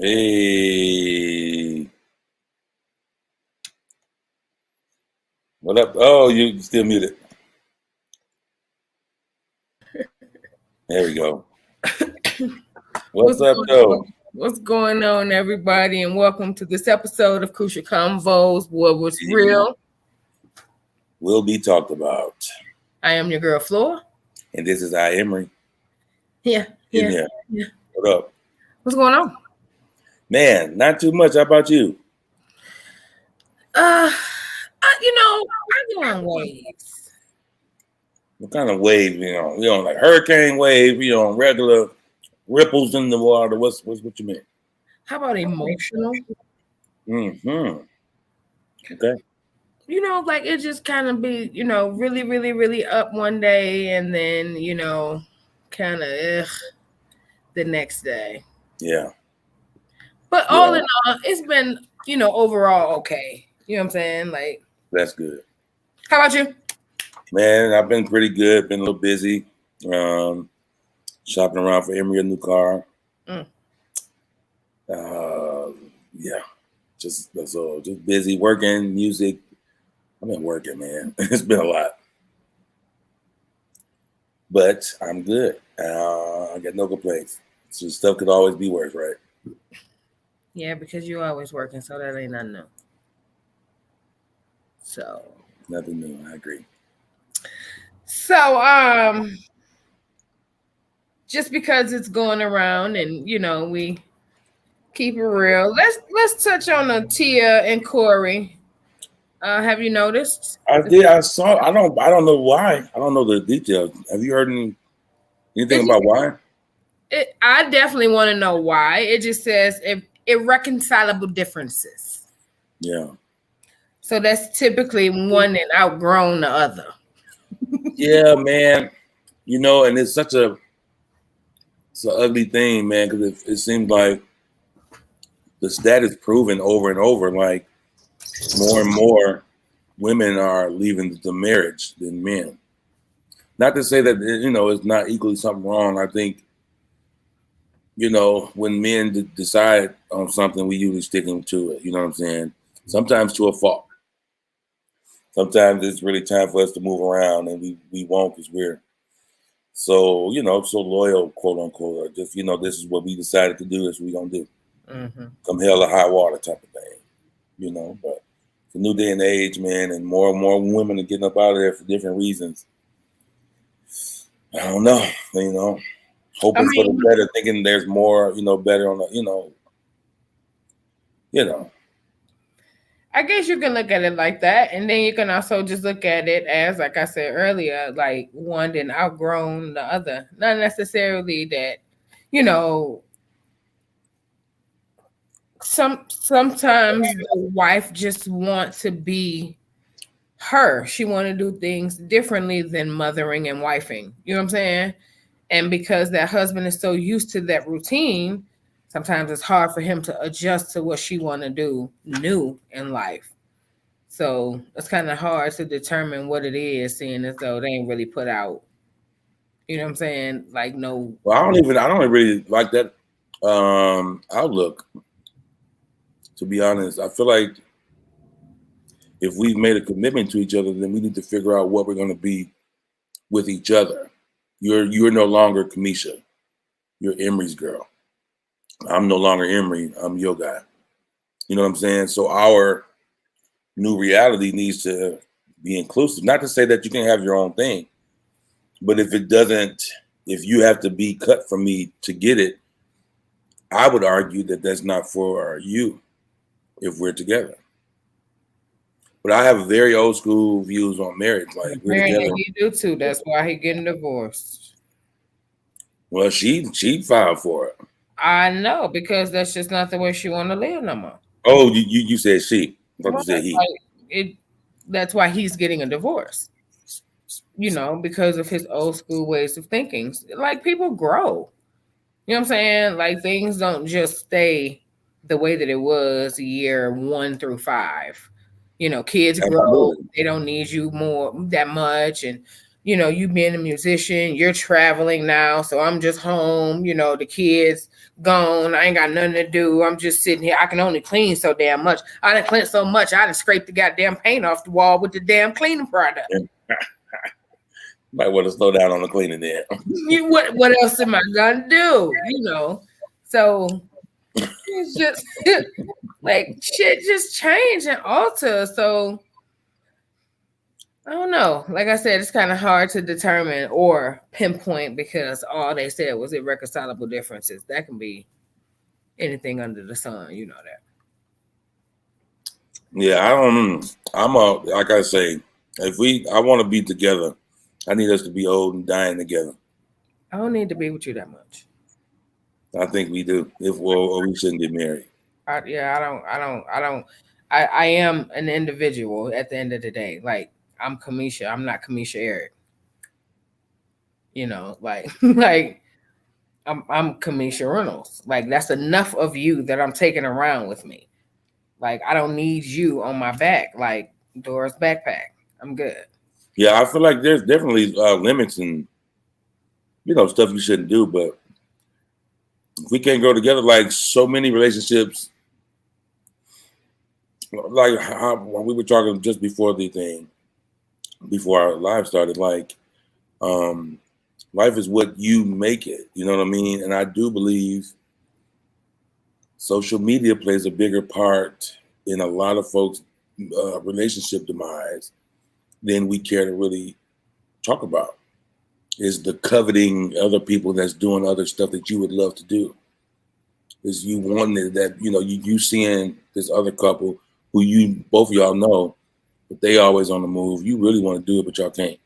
Hey, what up? Oh, you still muted. There we go. What's up, though? What's going on, everybody? And welcome to this episode of Crucial Convos, what was real. Will be talked about. I am your girl, F.L.O.R. And this is I, Emery. Yeah. Yeah. What up? What's going on? Man, not too much. How about you? I go on waves. What kind of wave? We on like hurricane wave. We on regular ripples in the water. What you mean? How about emotional? Mm-hmm. Okay. Like it just kind of be, really, really, really up one day and then, kind of the next day. Yeah. But all in all, it's been, overall okay. You know what I'm saying? Like, that's good. How about you? Man, I've been pretty good. Been a little busy. Shopping around for Emery a new car. Yeah. Just busy working, music. I've been working, man. It's been a lot. But I'm good. I got no complaints. So stuff could always be worse, right? Yeah, because you're always working, so that ain't nothing new. So nothing new. I agree. So just because it's going around and we keep it real, let's touch on Tia and Corey. Have you noticed? I did. I saw. I don't know why. I don't know the details. Have you heard anything about why? I definitely want to know why. It just says irreconcilable differences. Yeah. So that's typically one that outgrown the other. Yeah, man. And it's an ugly thing, man, because it seems like the stat is proven over and over, like more and more women are leaving the marriage than men. Not to say that it's not equally something wrong. I think when men decide on something, we usually stick to it. You know what I'm saying? Sometimes to a fault. Sometimes it's really time for us to move around, and we won't because we're so so loyal, quote unquote. Or just this is what we decided to do. This we're gonna do. Mm-hmm. Come hell or high water type of thing. But it's a new day and age, man, and more women are getting up out of there for different reasons. I don't know, hoping for the better, thinking there's more, better on the, I guess you can look at it like that, and then you can also just look at it as, like I said earlier, like one didn't outgrown the other. Not necessarily that, sometimes the wife just wants to be her. She want to do things differently than mothering and wifing. You know what I'm saying? And because that husband is so used to that routine, sometimes it's hard for him to adjust to what she want to do new in life. So it's kind of hard to determine what it is, seeing as though they ain't really put out. You know what I'm saying? Like no. Well, I don't really like that outlook. To be honest, I feel like if we've made a commitment to each other, then we need to figure out what we're going to be with each other. You're no longer Kamisha. You're Emery's girl. I'm no longer Emery. I'm your guy. You know what I'm saying? So our new reality needs to be inclusive. Not to say that you can have your own thing, but if you have to be cut from me to get it, I would argue that that's not for you if we're together. But I have very old school views on marriage. Like we're together. He do too. That's why he getting divorced. Well, she filed for it. I know, because that's just not the way she want to live no more. Oh, you said she. I thought you said he. That's why he's getting a divorce. Because of his old school ways of thinking. Like people grow. You know what I'm saying? Like things don't just stay the way that it was year 1 through 5. Kids grow. They don't need you that much. And you know, you being a musician, you're traveling now, so I'm just home, you know, the kids gone, I ain't got nothing to do, I'm just sitting here, I can only clean so damn much. I done cleaned so much, I done scraped the goddamn paint off the wall with the damn cleaning product. Might want to slow down on the cleaning there. What else am I gonna do? You know, so it's just like shit just change and alter. So I don't know. Like I said, it's kind of hard to determine or pinpoint because all they said was irreconcilable differences. That can be anything under the sun. You know that. Yeah, like I say, I want to be together. I need us to be old and dying together. I don't need to be with you that much. I think we do. Or we shouldn't get married. I am an individual at the end of the day. Like I'm Kamisha. I'm not Kamisha Eric. You know, like like I'm Kamisha Reynolds. Like that's enough of you that I'm taking around with me. Like I don't need you on my back. Like Dora's backpack. I'm good. Yeah, I feel like there's definitely limits and stuff you shouldn't do. But if we can't go together, like so many relationships, like how when we were talking just before the thing, before our live started, like life is what you make it. You know what I mean? And I do believe social media plays a bigger part in a lot of folks' relationship demise than we care to really talk about. Is the coveting other people that's doing other stuff that you would love to do. Is you wanting that, you seeing this other couple who you both of y'all know, but they always on the move. You really want to do it, but y'all can't.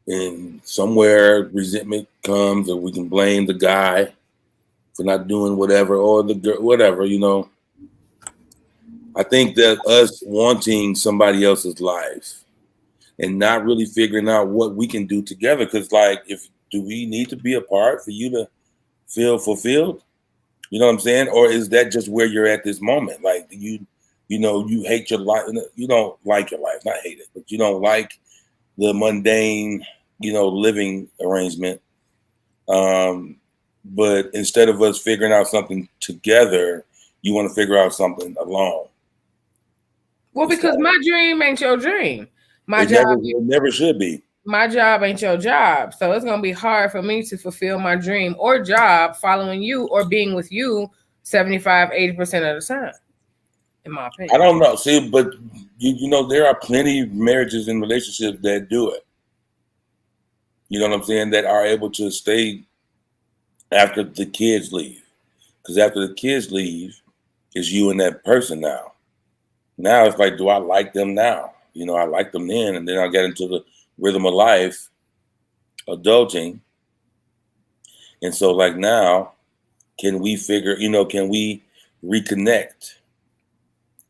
And somewhere resentment comes, or we can blame the guy for not doing whatever, or the girl, whatever, I think that us wanting somebody else's life and not really figuring out what we can do together, because like, do we need to be apart for you to feel fulfilled? You know what I'm saying? Or is that just where you're at this moment? Like you hate your life. You don't like your life, not hate it, but you don't like the mundane, living arrangement. But instead of us figuring out something together, you want to figure out something alone. Well, because my dream ain't your dream. It never should be. My job ain't your job. So it's going to be hard for me to fulfill my dream or job following you or being with you 75, 80% of the time, in my opinion. I don't know. See, but there are plenty of marriages and relationships that do it. You know what I'm saying? That are able to stay after the kids leave. Because after the kids leave, it's you and that person now. Now it's like, do I like them now? I like them then, and then I get into the rhythm of life, adulting. And so like now, can we reconnect?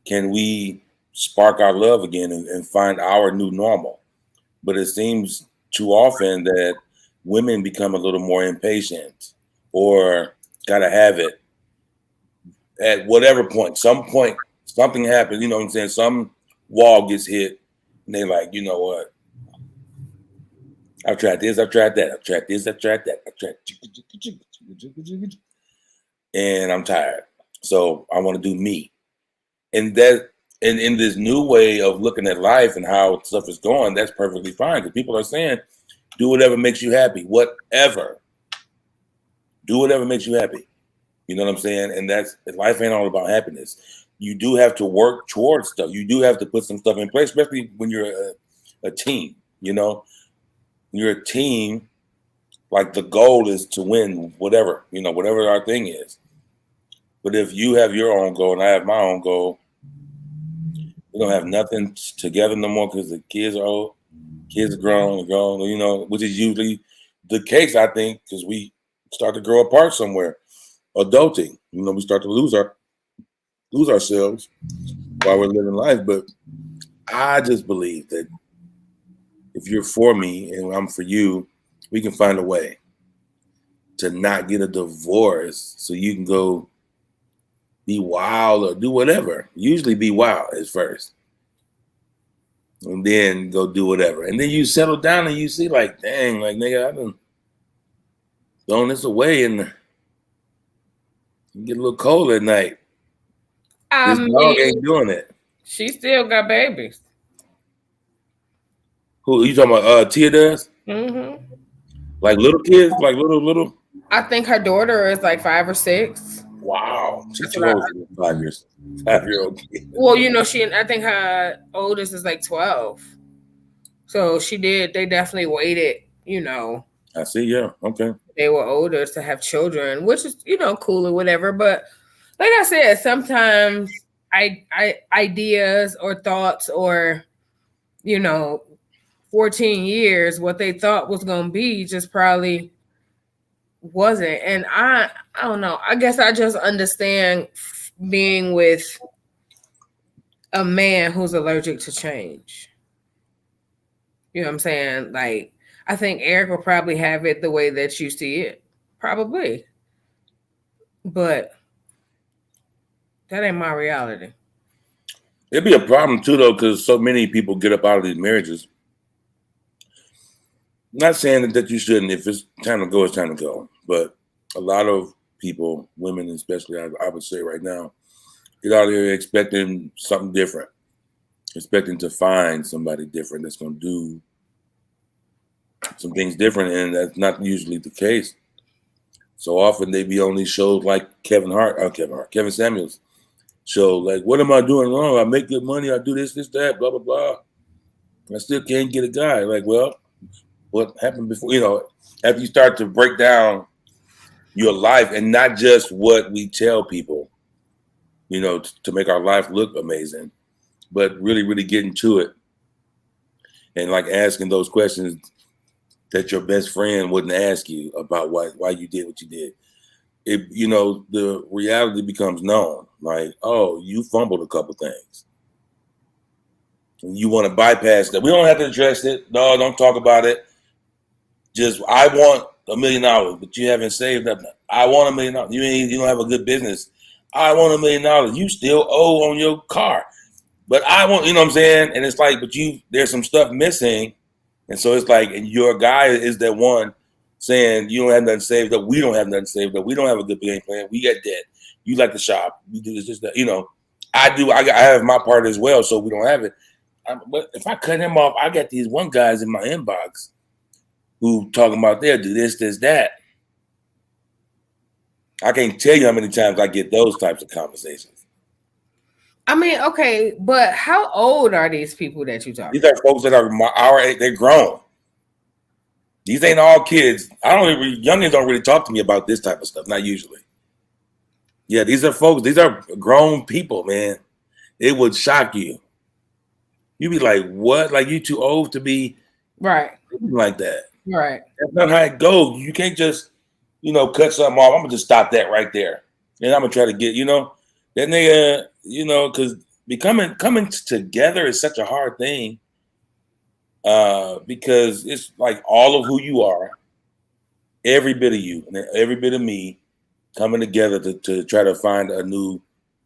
Can we spark our love again and find our new normal? But it seems too often that women become a little more impatient or gotta have it at whatever point. Some point, something happens, you know what I'm saying? Some wall gets hit and they like, you know what? I've tried this, I've tried that, I've tried this, I've tried that, I've tried, and I'm tired. So I want to do me. And that, and in this new way of looking at life and how stuff is going, that's perfectly fine. Because people are saying, do whatever makes you happy. Whatever. Do whatever makes you happy. You know what I'm saying? And life ain't all about happiness. You do have to work towards stuff. You do have to put some stuff in place, especially when you're a team. You're a team. Like the goal is to win whatever our thing is. But if you have your own goal and I have my own goal, we don't have nothing together no more because the kids are old, kids are grown, which is usually the case, I think, because we start to grow apart somewhere. Adulting, we start to lose ourselves while we're living life. But I just believe that if you're for me and I'm for you, we can find a way to not get a divorce so you can go be wild or do whatever. Usually be wild at first. and then go do whatever. And then you settle down and you see like, dang, like nigga, I've been throwing this away and get a little cold at night. This dog ain't doing it. She still got babies. Who you talking about? Tia does? Mm-hmm. Like little kids? Like little? I think her daughter is like 5 or 6. Wow. She's too old for 5 years. 5-year-old kid. Well, you know, I think her oldest is like 12. So they definitely waited, you know. I see, yeah. Okay. They were older to have children, which is, you know, cool or whatever. But like I said, sometimes ideas or thoughts or, you know, 14 years, what they thought was going to be just probably wasn't. And I don't know. I guess I just understand being with a man who's allergic to change. You know what I'm saying? Like, I think Eric will probably have it the way that you see it. Probably. But that ain't my reality. It'd be a problem too, though, because so many people get up out of these marriages. Not saying that you shouldn't. If it's time to go, it's time to go. But a lot of people, women especially, I would say right now, get out of here expecting something different, expecting to find somebody different that's going to do some things different, and that's not usually the case. So often they be on these shows like Kevin Samuels show, like, what am I doing wrong? I make good money, I do this, that, blah, blah, blah. I still can't get a guy. Like, well, what happened before? You know, after you start to break down your life and not just what we tell people, you know, to make our life look amazing, but really, really getting to it and like asking those questions that your best friend wouldn't ask you about why you did what you did. It, you know, the reality becomes known. Like, oh, you fumbled a couple things. And you want to bypass that. We don't have to address it. No, don't talk about it. Just, I want $1 million, but you haven't saved up. I want $1 million. You don't have a good business. I want $1 million. You still owe on your car. But I want, you know what I'm saying? And it's like, but there's some stuff missing. And so it's like, and your guy is that one saying, you don't have nothing saved up. We don't have nothing saved up. We don't have a good game plan. We got debt. You like to shop. You do this, that. You know, I do. I have my part as well, so we don't have it. But if I cut him off, I got these one guys in my inbox who talking about they'll do this, that. I can't tell you how many times I get those types of conversations. I mean, okay, but how old are these people that you talk? These are folks that are our age. They're grown. These ain't all kids. Youngins don't really talk to me about this type of stuff. Not usually. Yeah, these are folks. These are grown people, man. It would shock you. You'd be like, what? Like, you too old to be right like that. Right. That's not how it goes. You can't just, you know, cut something off. I'm going to just stop that right there. And I'm going to try to get, you know, that nigga, you know, because coming together is such a hard thing. Because it's like all of who you are, every bit of you and every bit of me coming together to try to find a new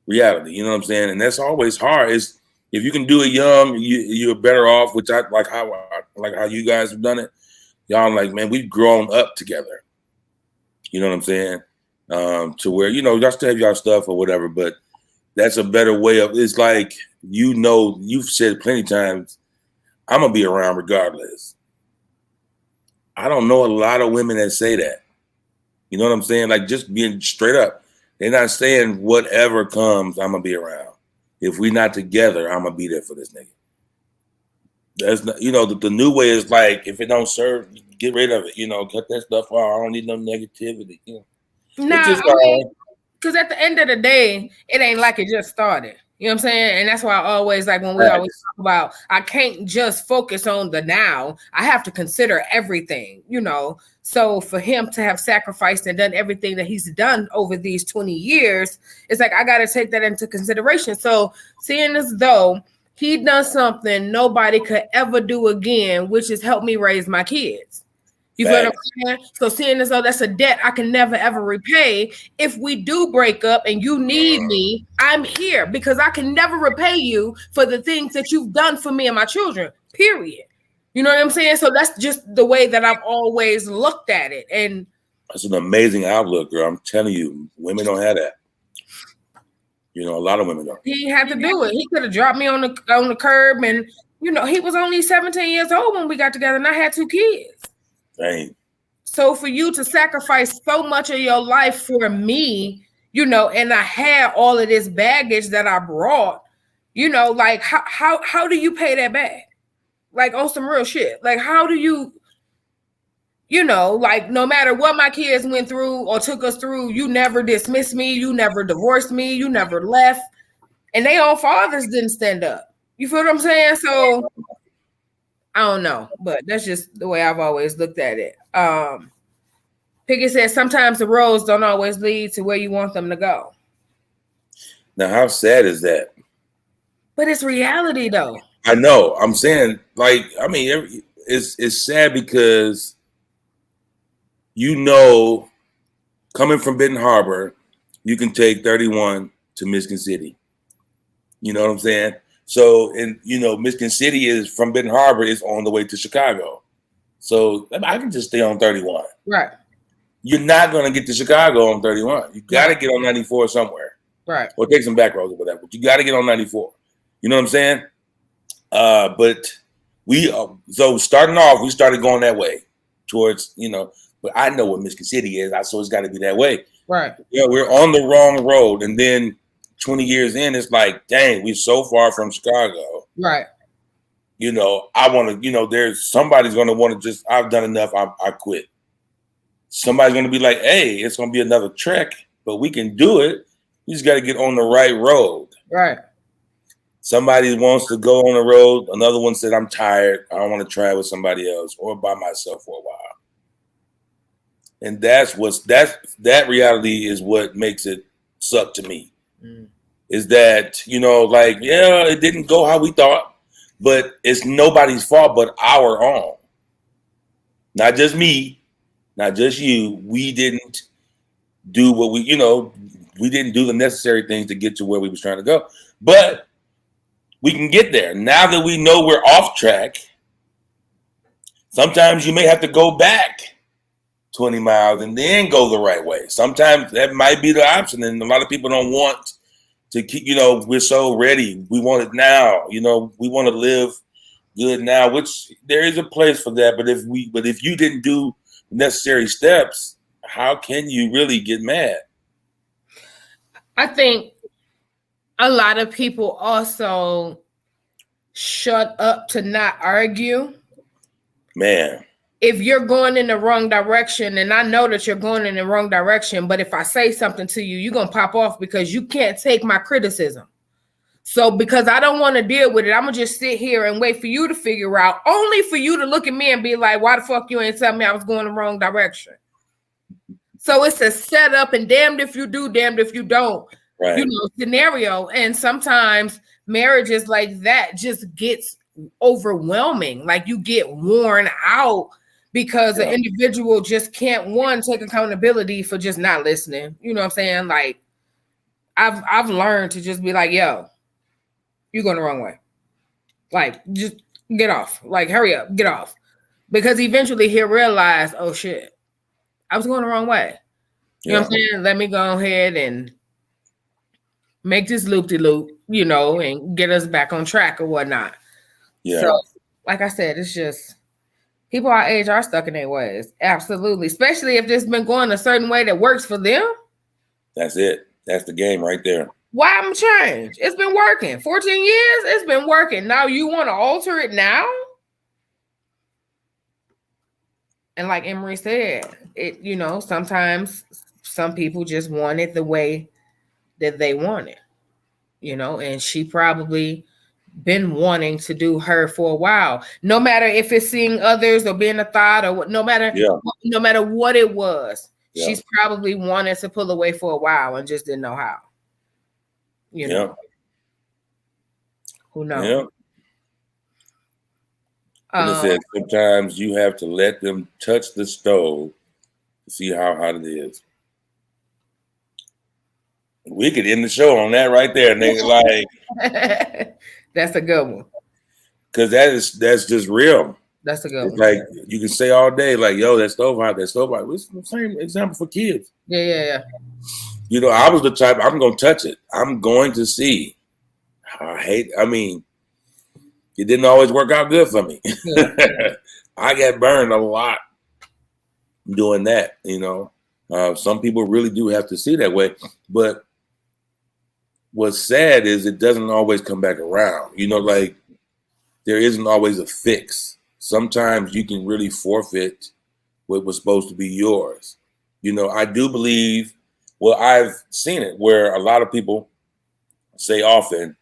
reality. You know what I'm saying? And that's always hard. Is if you can do it young, you're better off. Which I like how you guys have done it. Y'all like, man, we've grown up together. You know what I'm saying? To where, you know, y'all still have y'all stuff or whatever, but that's a better way of. It's like, you know, you've said plenty of times, I'm gonna be around regardless. I don't know a lot of women that say that. You know what I'm saying? Like, just being straight up. They're not saying whatever comes, I'm gonna be around. If we're not together, I'm gonna be there for this nigga. That's not, you know, the new way is like, if it don't serve, get rid of it. You know, cut that stuff off. I don't need no negativity. You know, because at the end of the day, it ain't like it just started. You know what I'm saying? And that's why I always like when we always talk about, I can't just focus on the now. I have to consider everything, you know. So for him to have sacrificed and done everything that he's done over these 20 years, it's like, I got to take that into consideration. So seeing as though he done something nobody could ever do again, which is help me raise my kids. You feel what I'm saying? So seeing as though that's a debt I can never ever repay, if we do break up and you need me, I'm here because I can never repay you for the things that you've done for me and my children, period. You know what I'm saying? So that's just the way that I've always looked at it. And that's an amazing outlook, girl. I'm telling you, women don't have that. You know, a lot of women don't. He had to do it. He could have dropped me on the curb, and you know, he was only 17 years old when we got together, and I had 2 kids. Dang. So for you to sacrifice so much of your life for me, you know, and I had all of this baggage that I brought, you know, like how do you pay that back? Like on some real shit. Like how do you, you know, like no matter what my kids went through or took us through, you never dismissed me, you never divorced me, you never left, and their own fathers didn't stand up. You feel what I'm saying? So I don't know, but that's just the way I've always looked at it. Piggy says sometimes the roads don't always lead to where you want them to go. Now, how sad is that? But it's reality, though. I know. I'm saying, like, I mean, it's sad because, you know, coming from Benton Harbor, you can take 31 to Michigan City. You know what I'm saying? So, and you know, Michigan City is from Benton Harbor is on the way to Chicago. So I can just stay on 31. Right. You're not going to get to Chicago on 31. You got to get on 94 somewhere. Right. Or take some back roads or whatever. But you got to get on 94. You know what I'm saying? But so starting off, we started going that way towards, you know, but I know what Michigan City is. So it's got to be that way. Right. Yeah, we're on the wrong road. And then 20 years in, it's like, dang, we're so far from Chicago. Right. You know, I want to, you know, there's somebody's going to want to just, I've done enough. I quit. Somebody's going to be like, hey, it's going to be another trek, but we can do it. You just got to get on the right road. Right. Somebody wants to go on the road. Another one said, I'm tired. I don't want to try with somebody else or by myself for a while. And that reality is what makes it suck to me. Is that, you know, like, yeah, it didn't go how we thought, but it's nobody's fault but our own. Not just me, not just you. We didn't do what we, you know, we didn't do the necessary things to get to where we was trying to go. But we can get there. Now that we know we're off track, sometimes you may have to go back 20 miles and then go the right way. Sometimes that might be the option. And a lot of people don't want to keep, you know, we're so ready. We want it now. You know, we want to live good now, which there is a place for that. But if you didn't do necessary steps, how can you really get mad? I think a lot of people also shut up to not argue. Man. If you're going in the wrong direction, and I know that you're going in the wrong direction, but if I say something to you, you're going to pop off because you can't take my criticism. So because I don't want to deal with it, I'm going to just sit here and wait for you to figure out, only for you to look at me and be like, why the fuck you ain't tell me I was going the wrong direction? So it's a setup and damned if you do, damned if you don't, right, you know, scenario. And sometimes marriages like that just gets overwhelming. Like you get worn out because the individual just can't, one, take accountability for just not listening. You know what I'm saying? Like I've learned to just be like, yo, you're going the wrong way. Like, just get off. Like, hurry up, get off. Because eventually he'll realize, oh shit, I was going the wrong way. You know what I'm saying? Let me go ahead and make this loop-de-loop, you know, and get us back on track or whatnot. Yeah. So, like I said, it's just people our age are stuck in their ways. Absolutely. Especially if this been going a certain way that works for them. That's it. That's the game right there. Why I'm change? It's been working. 14 years, it's been working. Now you want to alter it now? And like Emery said, it, you know, sometimes some people just want it the way that they want it, you know, and she probably been wanting to do her for a while, no matter if it's seeing others or being a thought or what, no matter what it was, she's probably wanted to pull away for a while and just didn't know how, you know. Who knows? And it Um, says sometimes you have to let them touch the stove to see how hot it is. We could end the show on that right there, nigga. Like, that's a good one. because that's just real. That's a good It's one. like you can say all day, like, yo, that stove hot, that stove hot. It's the same example for kids. Yeah. You know, I was the type, I'm gonna touch it. I'm going to see. I mean, it didn't always work out good for me. Yeah. I got burned a lot doing that, you know. Some people really do have to see that way. But what's sad is it doesn't always come back around. You know, like there isn't always a fix. Sometimes you can really forfeit what was supposed to be yours. You know, I do believe, well, I've seen it where a lot of people say often,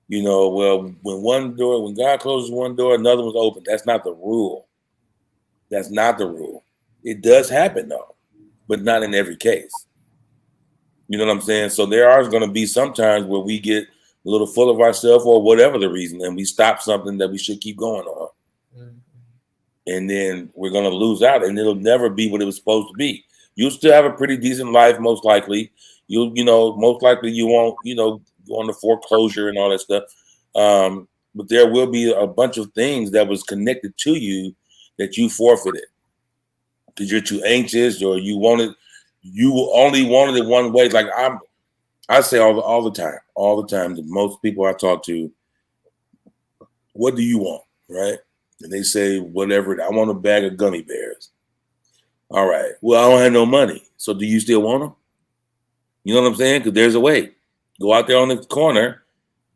you know, well, when God closes one door, another one's open. That's not the rule. That's not the rule. It does happen though, but not in every case. You know what I'm saying? So there are going to be some times where we get a little full of ourselves or whatever the reason, and we stop something that we should keep going on. Mm-hmm. And then we're going to lose out, and it'll never be what it was supposed to be. You'll still have a pretty decent life, most likely. Most likely you won't, go on the foreclosure and all that stuff. But there will be a bunch of things that was connected to you that you forfeited because you're too anxious or you only wanted it one way. Like I say all the time to most people I talk to, what do you want, right? And they say whatever. I want a bag of gummy bears. All right. Well, I don't have no money. So do you still want them? You know what I'm saying? Because there's a way. Go out there on the corner,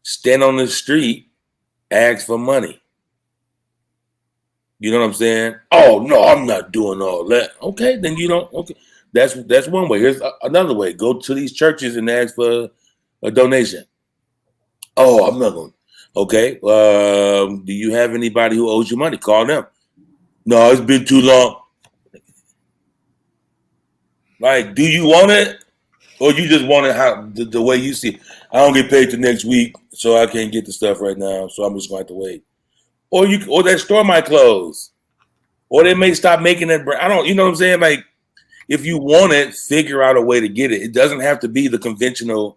stand on the street, ask for money. You know what I'm saying? Oh no, I'm not doing all that. Okay, then you don't. Okay, that's one way. Here's another way. Go to these churches and ask for a donation. Oh, I'm not going. Okay. Do you have anybody who owes you money? Call them. No, it's been too long. Like, do you want it, or you just want it how the way you see it? I don't get paid till next week, so I can't get the stuff right now. So I'm just going to have to wait. Or that store might close, or they may stop making that. I don't. You know what I'm saying? Like, if you want it, figure out a way to get it. It doesn't have to be the conventional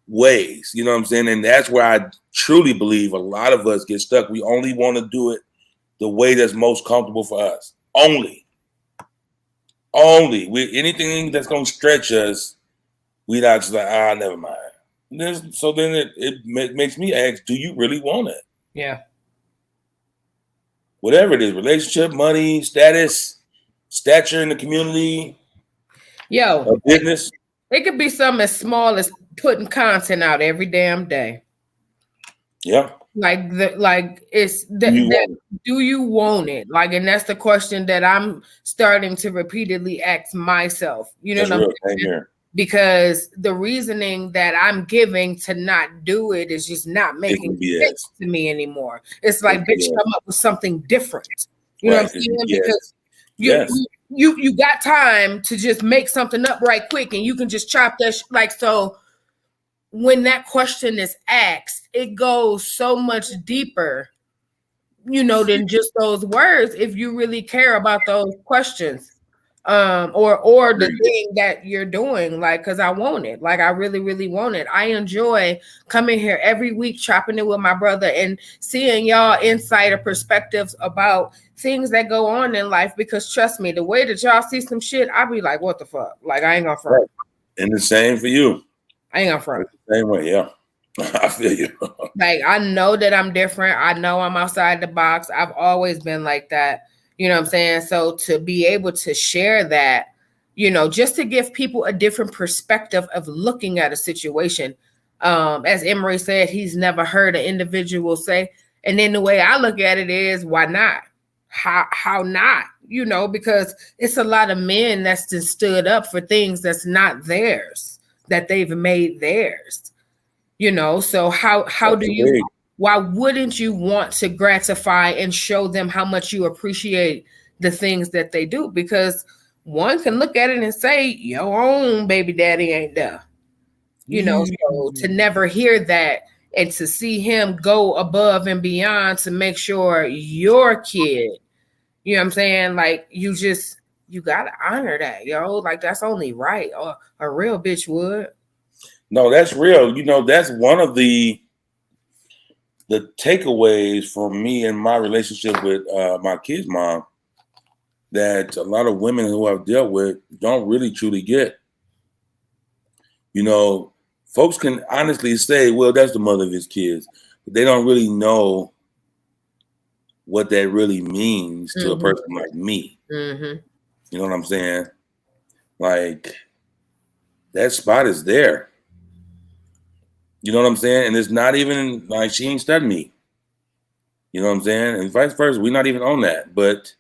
ways. You know what I'm saying? And that's where I truly believe a lot of us get stuck. We only want to do it the way that's most comfortable for us. Only. Anything that's gonna stretch us, we not just like, never mind. So then it makes me ask, do you really want it? Yeah. Whatever it is, relationship, money, status, stature in the community, a business. It could be something as small as putting content out every damn day. Yeah. It's that do you want it? Like, and that's the question that I'm starting to repeatedly ask myself. You know what I'm saying? Because the reasoning that I'm giving to not do it is just not making sense to me anymore. It's like, bitch, come up with something different. You know what I'm saying? Because you got time to just make something up right quick, and you can just chop that so. When that question is asked, it goes so much deeper, than just those words. If you really care about those questions, or the thing that you're doing, because I want it, I really, really want it. I enjoy coming here every week, chopping it with my brother, and seeing y'all insight or perspectives about things that go on in life. Because trust me, the way that y'all see some shit, I'll be like, what the fuck? I ain't gonna front. And the same for you. I ain't gonna front. Same way, yeah. I feel you. I know that I'm different. I know I'm outside the box. I've always been like that. You know what I'm saying? So to be able to share that, just to give people a different perspective of looking at a situation. As Emery said, he's never heard an individual say, and then the way I look at it is, why not? How not? Because it's a lot of men that's just stood up for things that's not theirs, that they've made theirs. So how do you, why wouldn't you want to gratify and show them how much you appreciate the things that they do? Because one can look at it and say, your own baby daddy ain't there. So to never hear that and to see him go above and beyond to make sure your kid, you know what I'm saying? Like you gotta honor that, yo. Like that's only right. Or a real bitch would. No, that's real. You know, that's one of the takeaways for me in my relationship with my kid's mom that a lot of women who I've dealt with don't really truly get. You know, folks can honestly say, well, that's the mother of his kids, but they don't really know what that really means to a person like me. Mm-hmm. You know what I'm saying? Like, that spot is there. You know what I'm saying? And it's not even like she ain't studying me. You know what I'm saying? And vice versa. We're not even on that. But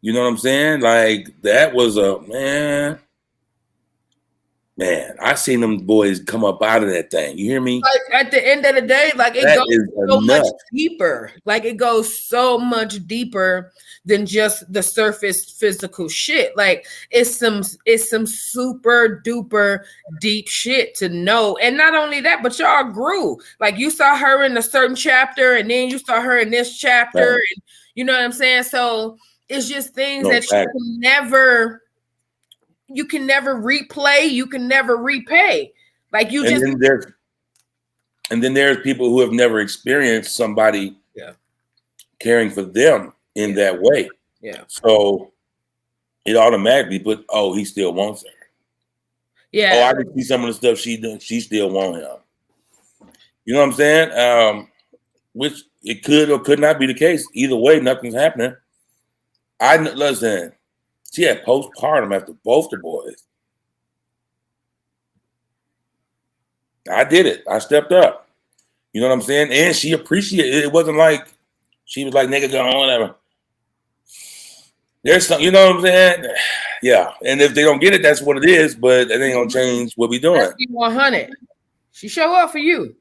you know what I'm saying? Like, that was a man, I seen them boys come up out of that thing. You hear me? Like at the end of the day, like it That goes is so enough. much deeper. Like it goes so much deeper than just the surface physical shit. Like it's some super duper deep shit to know. And not only that, but y'all grew. Like you saw her in a certain chapter, and then you saw her in this chapter, Right. and you know what I'm saying? So it's just things No, that you can never replay, you can never repay. Like you just and then there's people who have never experienced somebody caring for them in that way. Yeah. So it automatically put, oh, he still wants her. Yeah. Oh, I can see some of the stuff she does. She still wants him. You know what I'm saying? Which it could or could not be the case. Either way, nothing's happening. Listen. She had postpartum after both the boys. I did it. I stepped up. You know what I'm saying? And she appreciated it. It wasn't like she was like, nigga, go on, whatever. There's some, you know what I'm saying? Yeah. And if they don't get it, that's what it is, but it ain't gonna change what we doing. 100. She show up for you.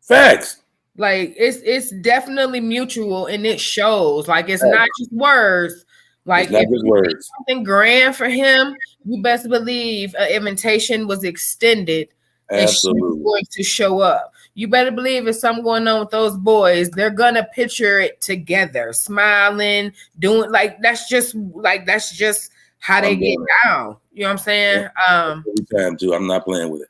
Facts. Like it's definitely mutual and it shows. Like it's not just words. Like if you did something grand for him, you best believe an invitation was extended. Absolutely. And she's going to show up. You better believe if something going on with those boys, they're gonna picture it together, smiling, doing that's just how they get down. You know what I'm saying? Every time too. I'm not playing with it.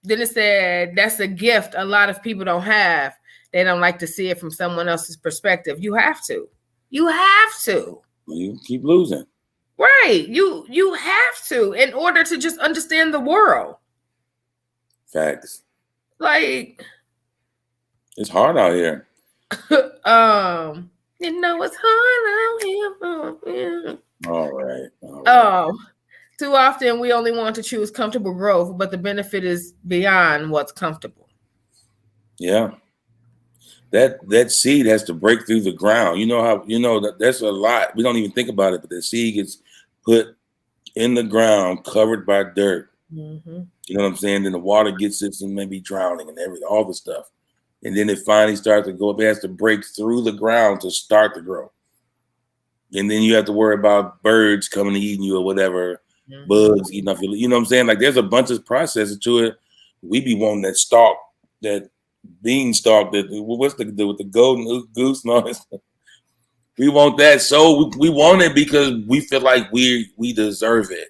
Then it said that's a gift a lot of people don't have. They don't like to see it from someone else's perspective. You have to. You have to. You keep losing. Right. You have to in order to just understand the world. Facts. Like it's hard out here. You know it's hard out here. All right. Too often we only want to choose comfortable growth, but the benefit is beyond what's comfortable. Yeah. That seed has to break through the ground. You know how that's a lot. We don't even think about it, but the seed gets put in the ground, covered by dirt. Mm-hmm. You know what I'm saying? Then the water gets it and maybe drowning and all the stuff. And then it finally starts to go up. It has to break through the ground to start to grow. And then you have to worry about birds coming and eating you or whatever, bugs eating off your, you know what I'm saying? Like there's a bunch of processes to it. We be wanting that stalk, that beanstalk, what's with the golden goose and all this stuff. We want that. So we want it because we feel like we deserve it.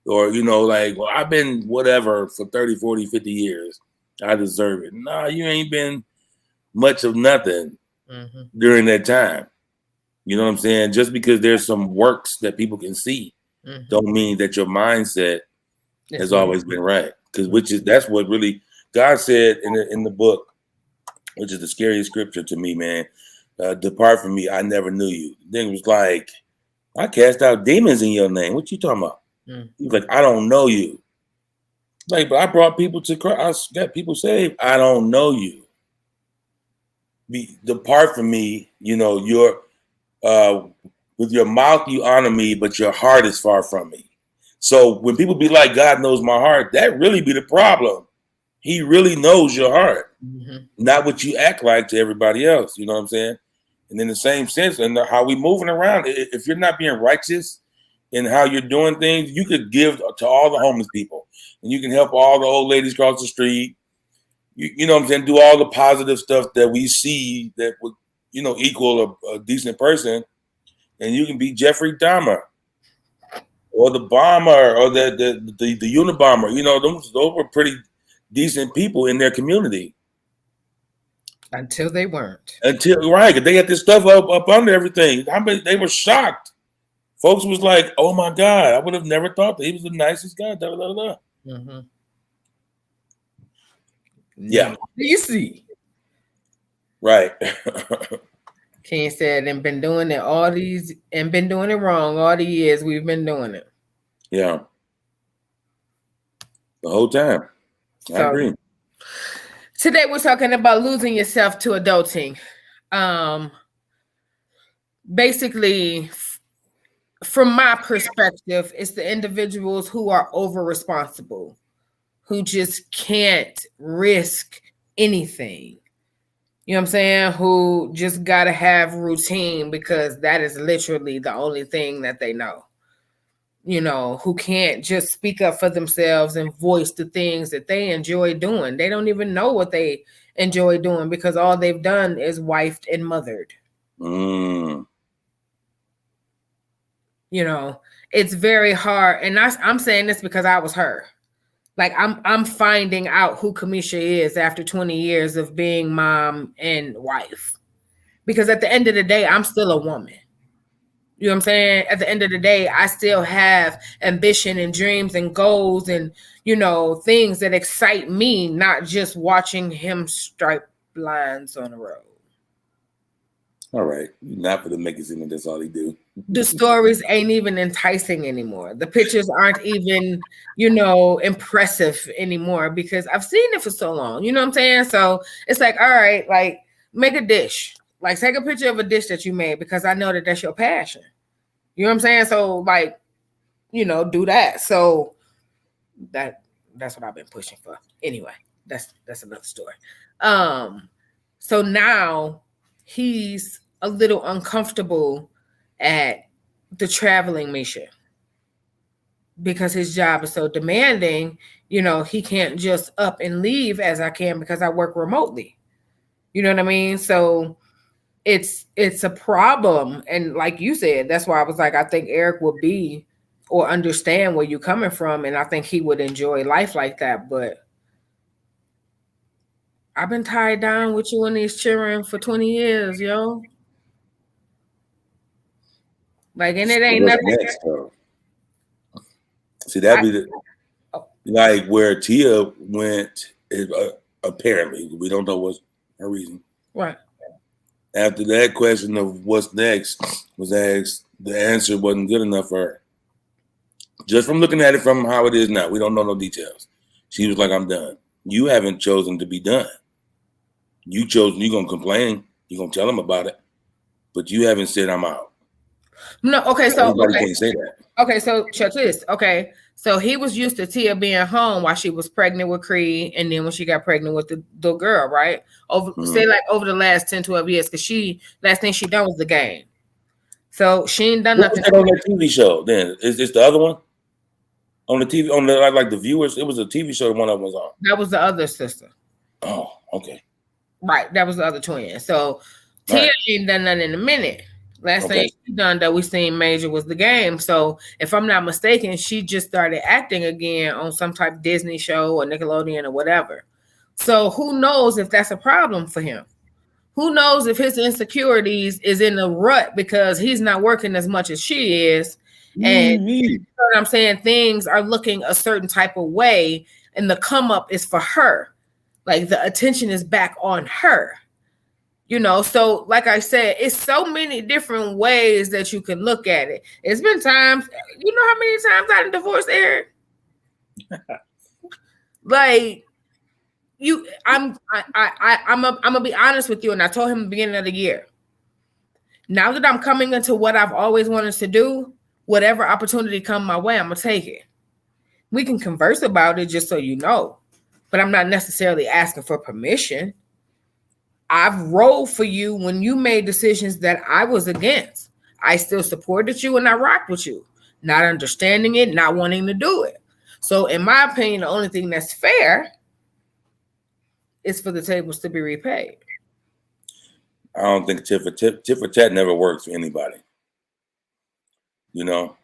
Or, like, well, I've been whatever for 30, 40, 50 years. I deserve it. Nah, you ain't been much of nothing during that time. You know what I'm saying? Just because there's some works that people can see don't mean that your mindset has always been right. Because that's what really God said in the book, which is the scariest scripture to me, man. Depart from me, I never knew you. Then it was like, I cast out demons in your name. What you talking about? He was like, I don't know you. Like, but I brought people to Christ. I got people saved. I don't know you. Depart from me. You're with your mouth you honor me, but your heart is far from me. So when people be like, God knows my heart, that really be the problem. He really knows your heart, not what you act like to everybody else. You know what I'm saying? And in the same sense, and how we moving around, if you're not being righteous in how you're doing things, you could give to all the homeless people, and you can help all the old ladies cross the street. You know what I'm saying? Do all the positive stuff that we see that would, equal a decent person, and you can be Jeffrey Dahmer or the bomber or the Unabomber. Those were pretty decent people in their community. Until they weren't. Right, they had this stuff up under everything. They were shocked. Folks was like, "Oh my God, I would have never thought that he was the nicest guy." Da, da, da. Mm-hmm. Yeah, you see, right. Ken said, "And been doing it wrong all the years we've been doing it." Yeah, the whole time. I agree. Today we're talking about losing yourself to adulting. Basically, from my perspective, it's the individuals who are over responsible, who just can't risk anything. You know what I'm saying? Who just got to have routine because that is literally the only thing that they know. Who can't just speak up for themselves and voice the things that they enjoy doing. They don't even know what they enjoy doing because all they've done is wifed and mothered. It's very hard. And I'm saying this because I was her. Like I'm finding out who Kamisha is after 20 years of being mom and wife. Because at the end of the day, I'm still a woman. You know what I'm saying? At the end of the day, I still have ambition and dreams and goals and, things that excite me, not just watching him stripe lines on the road. All right. Not for the make it seem like that's all he do. The stories ain't even enticing anymore. The pictures aren't even, impressive anymore because I've seen it for so long. You know what I'm saying? So it's like, all right, like make a dish. Like take a picture of a dish that you made because I know that that's your passion. You know what I'm saying? So like, do that. So that's what I've been pushing for. Anyway, that's another story. So now he's a little uncomfortable at the traveling mission because his job is so demanding. He can't just up and leave as I can because I work remotely. You know what I mean? So it's a problem. And like you said, that's why I was like, I think Eric would be or understand where you're coming from. And I think he would enjoy life like that. But I've been tied down with you and these children for 20 years, yo. Like, and it ain't nothing. Next, see, that'd be like where Tia went. Apparently, we don't know what's her reason. Right. After that question of what's next was asked, the answer wasn't good enough for her. Just from looking at it from how it is now, we don't know no details. She was like, "I'm done." You haven't chosen to be done. You chose. You're gonna complain. You're gonna tell them about it, but you haven't said, "I'm out." No. Okay. So everybody can't say that. Okay. So check this. Okay. So he was used to Tia being home while she was pregnant with Creed, and then when she got pregnant with the girl, right? Over the last 10, 12 years, because last thing she done was the game. So she ain't done nothing. On that TV show, then is this the other one on the TV on the like the viewers? It was a TV show. One of them was on. That was the other sister. Oh, okay. Right, that was the other twin. So Tia ain't done nothing in a minute. Last thing she done that we seen major was the game. So if I'm not mistaken, she just started acting again on some type of Disney show or Nickelodeon or whatever. So who knows if that's a problem for him? Who knows if his insecurities is in a rut because he's not working as much as she is. And you know what I'm saying? Things are looking a certain type of way and the come up is for her. Like the attention is back on her. So like I said, it's so many different ways that you can look at it. It's been times, you know how many times I divorced Eric? Like I'm gonna be honest with you, and I told him at the beginning of the year. Now that I'm coming into what I've always wanted to do, whatever opportunity come my way, I'm gonna take it. We can converse about it just so you know, but I'm not necessarily asking for permission. I've rolled for you when you made decisions that I was against. I still supported you and I rocked with you. not understanding it, not wanting to do it. So, in my opinion, the only thing that's fair is for the tables to be repaid. I don't think tit for tat never works for anybody. You know.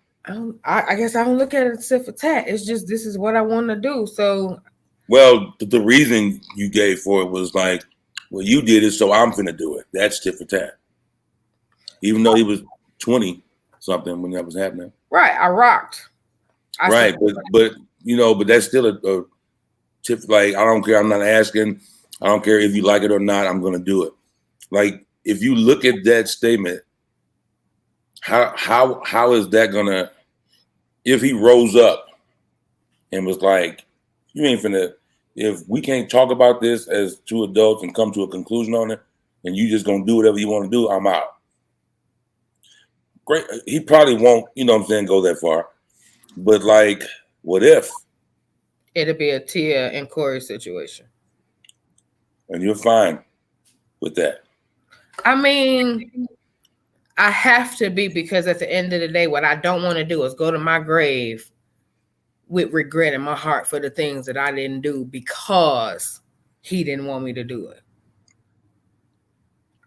I guess I don't look at it as tit for tat. It's just this is what I want to do. So, well, the reason you gave for it was like, well, you did it, so I'm finna do it. That's tit for tat. Even though he was 20 something when that was happening. Right, I rocked. Right, but you know, but that's still a tip. Like, I don't care. I'm not asking. I don't care if you like it or not. I'm gonna do it. Like, if you look at that statement, how is that gonna? If he rose up and was like, "You ain't finna." If we can't talk about this as two adults and come to a conclusion on it, and you just gonna do whatever you want to do, I'm out. Great. He probably won't, you know what I'm saying, go that far. But like, what if? It'll be a Tia and Corey situation. And you're fine with that. I mean, I have to be, because at the end of the day, what I don't want to do is go to my grave with regret in my heart for the things that I didn't do because he didn't want me to do it.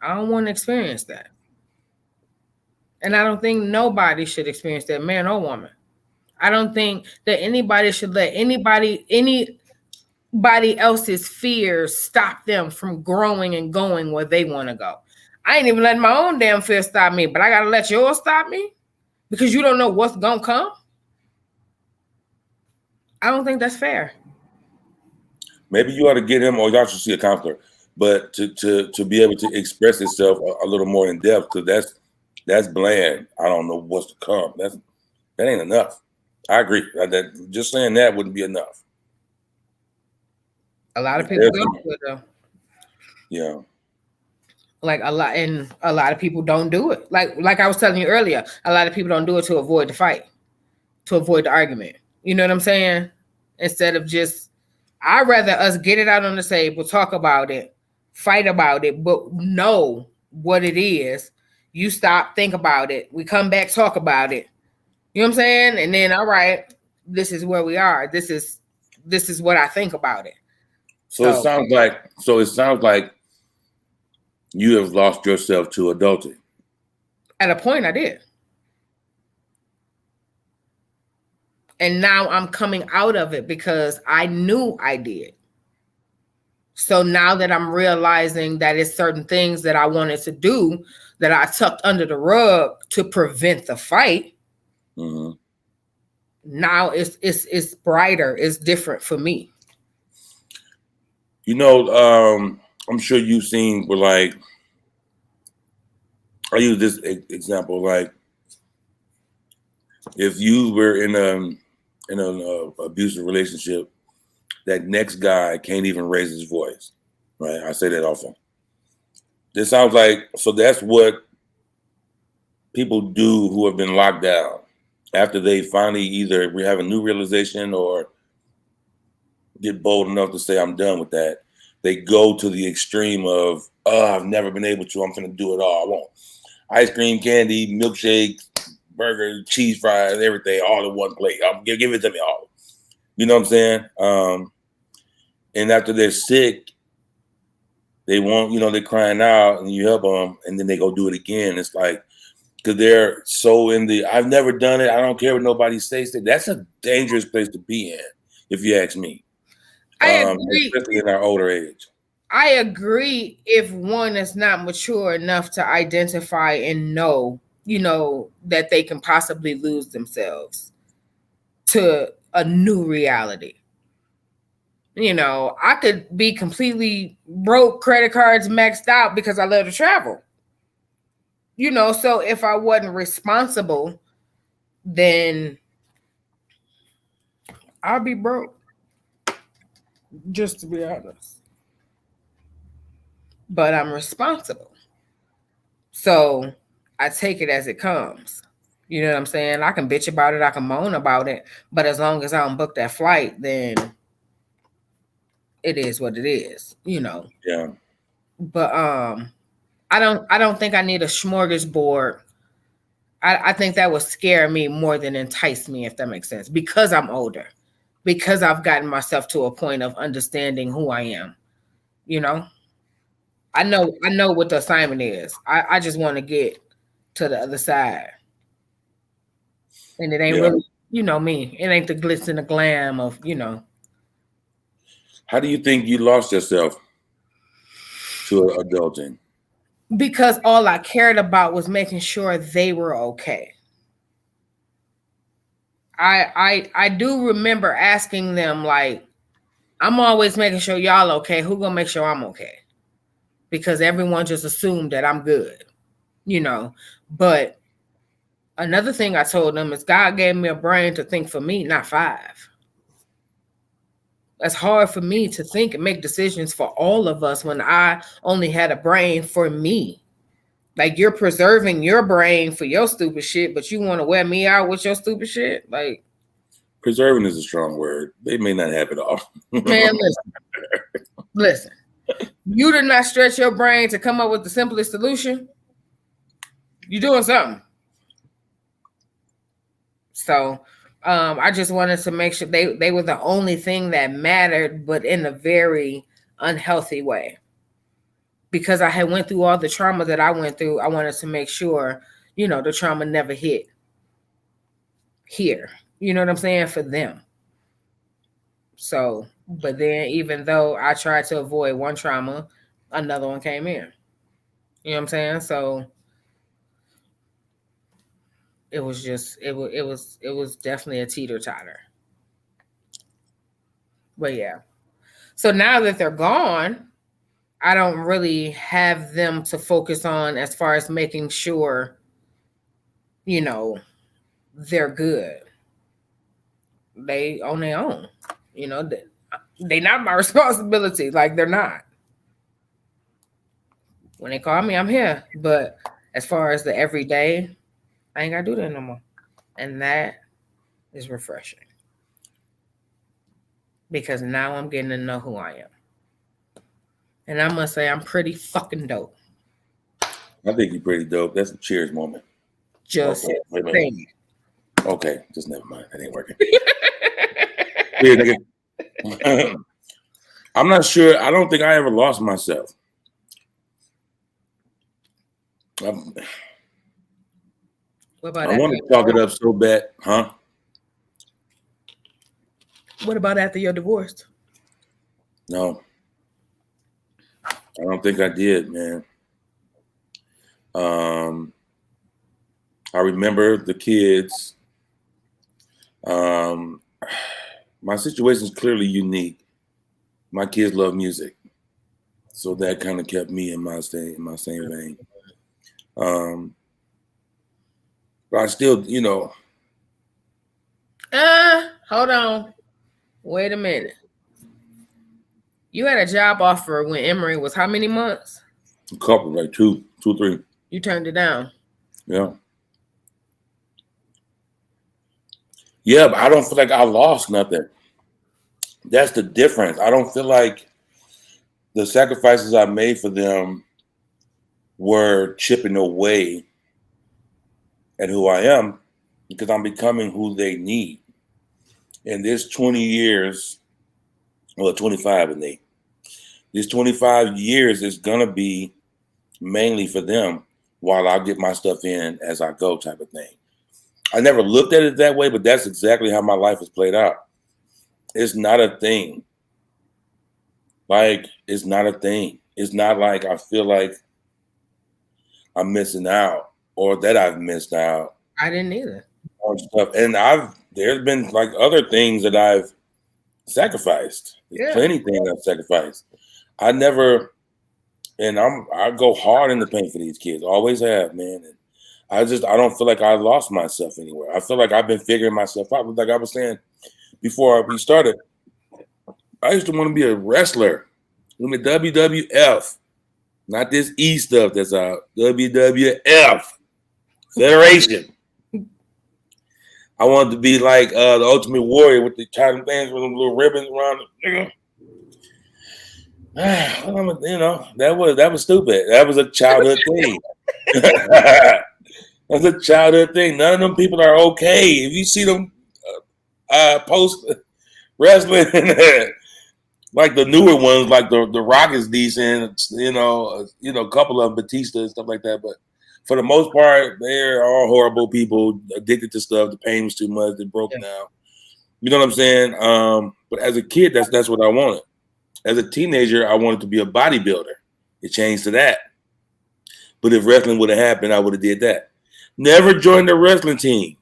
I don't want to experience that. And I don't think nobody should experience that, man or woman. I don't think that anybody should let anybody else's fears stop them from growing and going where they want to go. I ain't even letting my own damn fear stop me, but I gotta let yours stop me because you don't know what's gonna come. I don't think that's fair. Maybe you ought to get him, or y'all should see a counselor, but to be able to express itself a little more in depth, because that's bland. I don't know what's to come. That ain't enough. I agree. That just saying that wouldn't be enough. A lot of people don't do it though. Yeah. Like a lot of people don't do it. Like I was telling you earlier, a lot of people don't do it to avoid the fight, to avoid the argument. You know what I'm saying? Instead of just, I'd rather us get it out on the table, talk about it, fight about it, but know what it is. You stop, think about it. We come back, talk about it. You know what I'm saying? And then, all right, this is where we are. This is what I think about it. So it sounds like you have lost yourself to adulting. At a point, I did. And now I'm coming out of it because I knew I did. So now that I'm realizing that it's certain things that I wanted to do that I tucked under the rug to prevent the fight. Mm-hmm. Now it's brighter. It's different for me. You know, I'm sure you've seen where, like, I use this example, like, if you were in an abusive relationship, that next guy can't even raise his voice, right? I say that often. This sounds like, so that's what people do who have been locked down after they finally either have a new realization or get bold enough to say, I'm done with that. They go to the extreme of, oh, I've never been able to, I'm going to do it all. I want ice cream, candy, milkshakes, burger, cheese fries, everything, all in one plate. Give it to me all. You know what I'm saying? And after they're sick, they want, they're crying out and you help them and then they go do it again. It's like, because they're so in the, I've never done it. I don't care what nobody says. That's a dangerous place to be in, if you ask me. I agree. Especially in our older age. I agree if one is not mature enough to identify and know, that they can possibly lose themselves to a new reality. I could be completely broke, credit cards maxed out because I love to travel. So if I wasn't responsible, then I'll be broke. Just to be honest. But I'm responsible. So I take it as it comes. You know what I'm saying? I can bitch about it. I can moan about it. But as long as I don't book that flight, then it is what it is, Yeah. But I don't think I need a smorgasbord I think that would scare me more than entice me, if that makes sense, because I'm older, because I've gotten myself to a point of understanding who I am. You know, I know what the assignment is. I just want to get to the other side. And it ain't Yeah. really, you know me. It ain't the glitz and the glam of, How do you think you lost yourself to adulting? because all I cared about was making sure they were okay. I do remember asking them, like, I'm always making sure y'all okay. Who gonna make sure I'm okay? Because everyone just assumed that I'm good, you know. But another thing I told them is God gave me a brain to think for me, not five. That's hard for me to think and make decisions for all of us when I only had a brain for me. Like, you're preserving your brain for your stupid shit, but you want to wear me out with your stupid shit? Like, Preserving is a strong word. They may not have it all. man, listen. You did not stretch your brain to come up with the simplest solution. You're doing something. So I just wanted to make sure they were the only thing that mattered, but in a very unhealthy way. Because I had went through all the trauma that I went through, I wanted to make sure, the trauma never hit here. You know what I'm saying? For them. So, but then even though I tried to avoid one trauma, another one came in. You know what I'm saying? So it was just it was definitely a teeter-totter. But yeah. So now that they're gone, I don't really have them to focus on as far as making sure, they're good. They on their own. They not my responsibility. Like, they're not. When they call me, I'm here. But as far as the everyday, I ain't gotta do that no more. And that is refreshing. Because now I'm getting to know who I am. And I must say I'm pretty fucking dope. I think you're pretty dope. That's a cheers moment. Just okay, wait a minute. saying. Okay, just never mind. That ain't working. Yeah, nigga. I'm not sure. I don't think I ever lost myself. What about I want to chalk it up so bad, huh? What about after your divorce? No, I don't think I did, man. I remember the kids. My situation is clearly unique. My kids love music, so that kind of kept me in my same vein. But I still, hold on. Wait a minute. You had a job offer when Emory was how many months? a couple, like two, 3. You turned it down. Yeah. Yeah, but I don't feel like I lost nothing. That's the difference. I don't feel like the sacrifices I made for them were chipping away at who I am, because I'm becoming who they need. And this 20 years, well, 25 and they, this 25 years is gonna be mainly for them while I get my stuff in as I go, type of thing. I never looked at it that way, but that's exactly how my life has played out. It's not a thing. Like, it's not a thing. It's not like I feel like I'm missing out or that I've missed out I didn't either. on stuff. And there's been like other things that I've sacrificed. There's plenty of things I've sacrificed. I never, and I go hard in the paint for these kids. Always have, man. And I don't feel like I lost myself anywhere. I feel like I've been figuring myself out. Like I was saying before we started, I used to want to be a wrestler in the WWF, not this E stuff that's out. WWF Federation. I wanted to be like the Ultimate Warrior with the China things with them little ribbons around it. That was stupid. That was a childhood thing. That's a childhood thing. None of them people are okay. If you see them post wrestling, like the newer ones, like the Rock is decent. A couple of Batista and stuff like that. But for the most part, they're all horrible people, addicted to stuff. The pain was too much. They broke down. You know what I'm saying? But as a kid, that's what I wanted. As a teenager, I wanted to be a bodybuilder. It changed to that. But if wrestling would have happened, I would have did that. Never joined the wrestling team.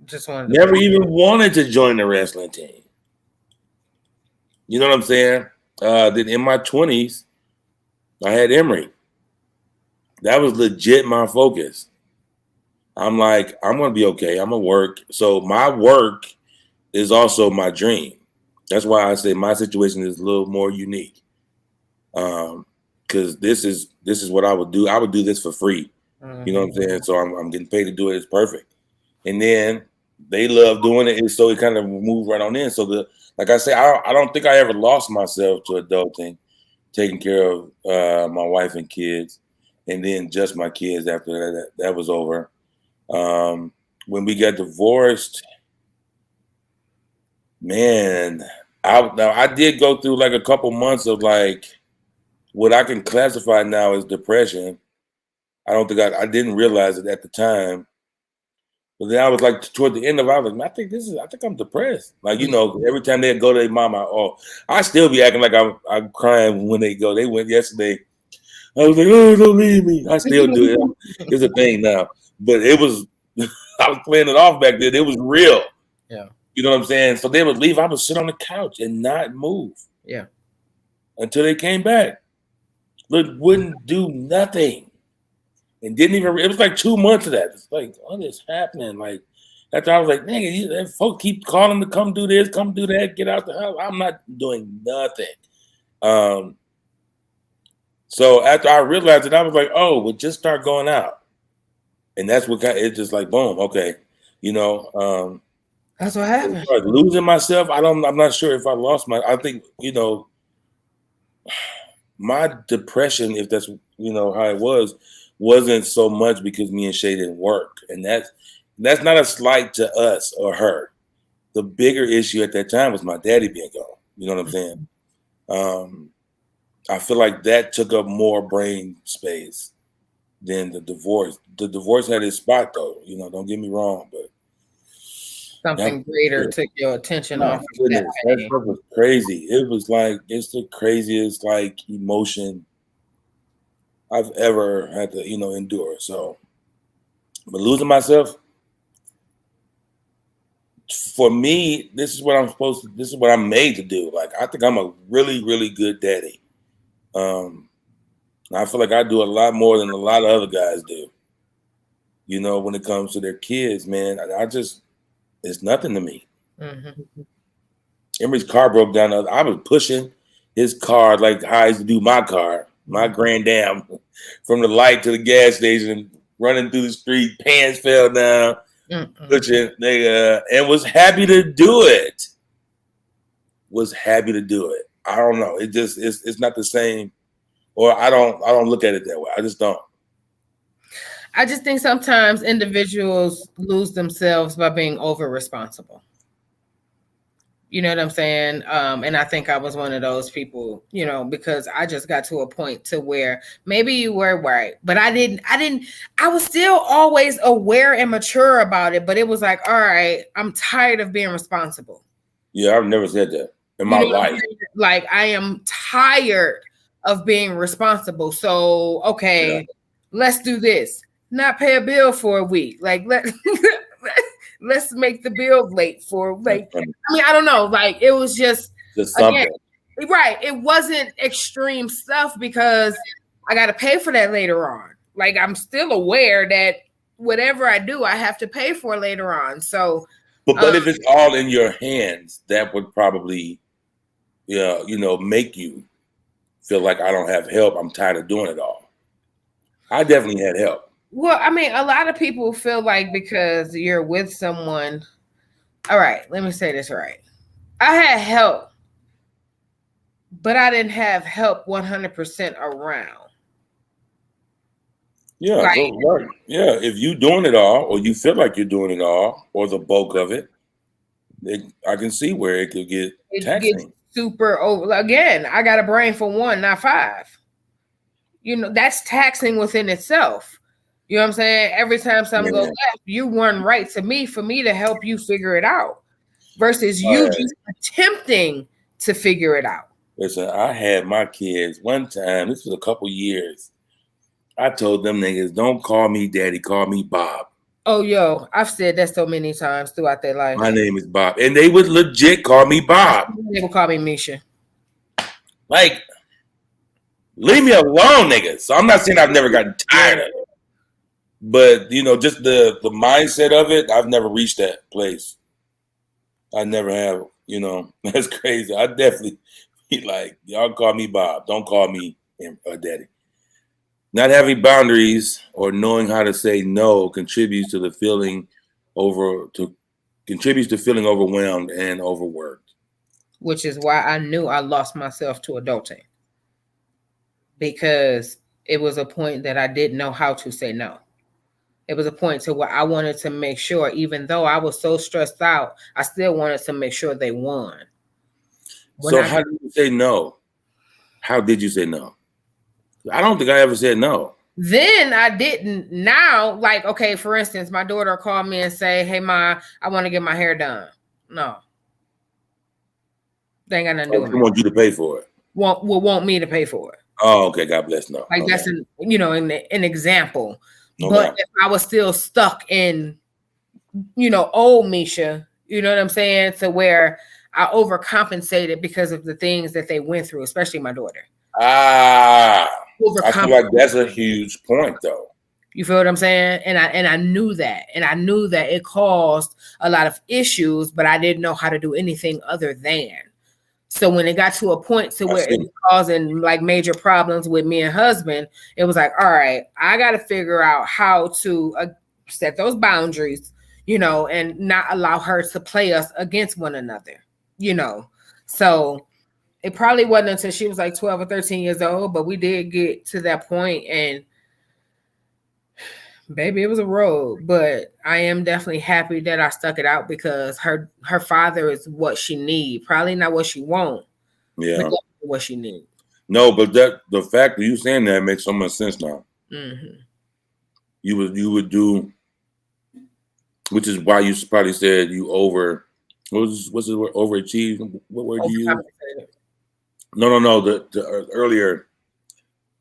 Just wanted. Never even wanted to join the wrestling team. You know what I'm saying? Then in my 20s, I had Emory. That was legit my focus. I'm like, I'm gonna be okay. I'm gonna work. So my work is also my dream. That's why I say my situation is a little more unique. Because this is what I would do. I would do this for free. You know what I'm saying? So I'm getting paid to do it. It's perfect. And then they love doing it, and so it kind of moved right on in. So like I say, I don't think I ever lost myself to adulting, taking care of my wife and kids, and then just my kids after that was over. When we got divorced, man, I did go through like a couple months of like what I can classify now as depression. I don't think I didn't realize it at the time. But then I was like toward the end of it, I was like, I think I'm depressed. Like, every time they go to their mama, I still be acting like I'm crying when they go. They went yesterday. I was like, oh, don't leave me. I still do it. It's a thing now. But it was I was playing it off back then. It was real. Yeah. You know what I'm saying? So they would leave. I would sit on the couch and not move. Yeah. Until they came back. Look, wouldn't do nothing. And didn't even, it was like 2 months of that. It's like, what is happening? Like, after I was like, nigga, folks keep calling to come do this, come do that, get out the house. I'm not doing nothing. So after I realized it, I was like, oh, well, just start going out. And that's what it's just like, boom, okay. That's what happened. Losing myself, I'm not sure if I lost I think, my depression, if that's, how it was, wasn't so much because me and Shay didn't work. And that's not a slight to us or her. The bigger issue at that time was my daddy being gone. You know what I'm saying? I feel like that took up more brain space than the divorce. The divorce had its spot though, don't get me wrong, but something greater took your attention off. Goodness, that stuff was crazy. It was like, it's the craziest like emotion I've ever had to, endure. So, but losing myself, for me, this is what I'm made to do. Like, I think I'm a really, really good daddy. I feel like I do a lot more than a lot of other guys do. When it comes to their kids, man, it's nothing to me. Mm-hmm. Emery's car broke down. I was pushing his car like how I used to do my car, my Grand Dam, from the light to the gas station, running through the street, pants fell down, pushing, and was happy to do it. I don't know. It's not the same, or I don't look at it that way. I just don't. I just think sometimes individuals lose themselves by being over responsible. You know what I'm saying? And I think I was one of those people, because I just got to a point to where maybe you were right, but I was still always aware and mature about it, but it was like, all right, I'm tired of being responsible. Yeah, I've never said that in my life. Like, I am tired of being responsible. So, okay, let's do this. Not pay a bill for a week. Like, let's make the bill late for like, I don't know. Like, it was just something. Again, right. It wasn't extreme stuff because I got to pay for that later on. Like, I'm still aware that whatever I do, I have to pay for later on. So, but if it's all in your hands, that would probably, make you feel like I don't have help. I'm tired of doing it all. I definitely had help. Well, I mean, a lot of people feel like because you're with someone. All right, let me say this right. I had help, but I didn't have help 100% around. Yeah, Like, so right. Yeah, if you doing it all, or you feel like you're doing it all, or the bulk of it, I can see where it could get it gets taxing. super over. Again, I got a brain for one, not five. That's taxing within itself. You know what I'm saying? Every time something goes Man, left, you run right to me for me to help you figure it out versus you right. just attempting to figure it out. Listen, I had my kids one time. This was a couple years. I told them niggas, don't call me daddy, call me Bob. Oh, yo, I've said that so many times throughout their My life. name is Bob, and they would legit call me Bob. They will call me Misha. Like, leave me alone, niggas. So I'm not saying I've never gotten tired of it, but just the mindset of it, I've never reached that place. I never have. That's crazy. I definitely be like, y'all call me Bob. Don't call me daddy. Not having boundaries or knowing how to say no contributes to feeling overwhelmed and overworked. Which is why I knew I lost myself to adulting, because it was a point that I didn't know how to say no. It was a point to where I wanted to make sure, even though I was so stressed out, I still wanted to make sure they won. So how did you say no? How did you say no? I don't think I ever said no. Then I didn't. Now, like, okay, for instance, my daughter called me and say, "Hey, Ma, I want to get my hair done." No, they ain't got nothing to do with They me. want you to pay for it. Want me to pay for it. Oh, okay. God bless. No, like okay. That's an example. Okay. But if I was still stuck in, old Misha, you know what I'm saying, to where I overcompensated because of the things that they went through, especially my daughter. I feel like that's a huge point, though. You feel what I'm saying? And I knew that, it caused a lot of issues, but I didn't know how to do anything other than. So when it got to a point to where it was causing like major problems with me and husband, it was like, all right, I got to figure out how to set those boundaries, and not allow her to play us against one another, So it probably wasn't until she was like 12 or 13 years old, but we did get to that point, and baby, it was a road. But I am definitely happy that I stuck it out, because her father is what she need, probably not what she want. Yeah, but what she need. No, but the fact that you saying that makes so much sense now. Mm-hmm. You would do, which is why you probably said you what's the word, overachieve? What word you use? No. The earlier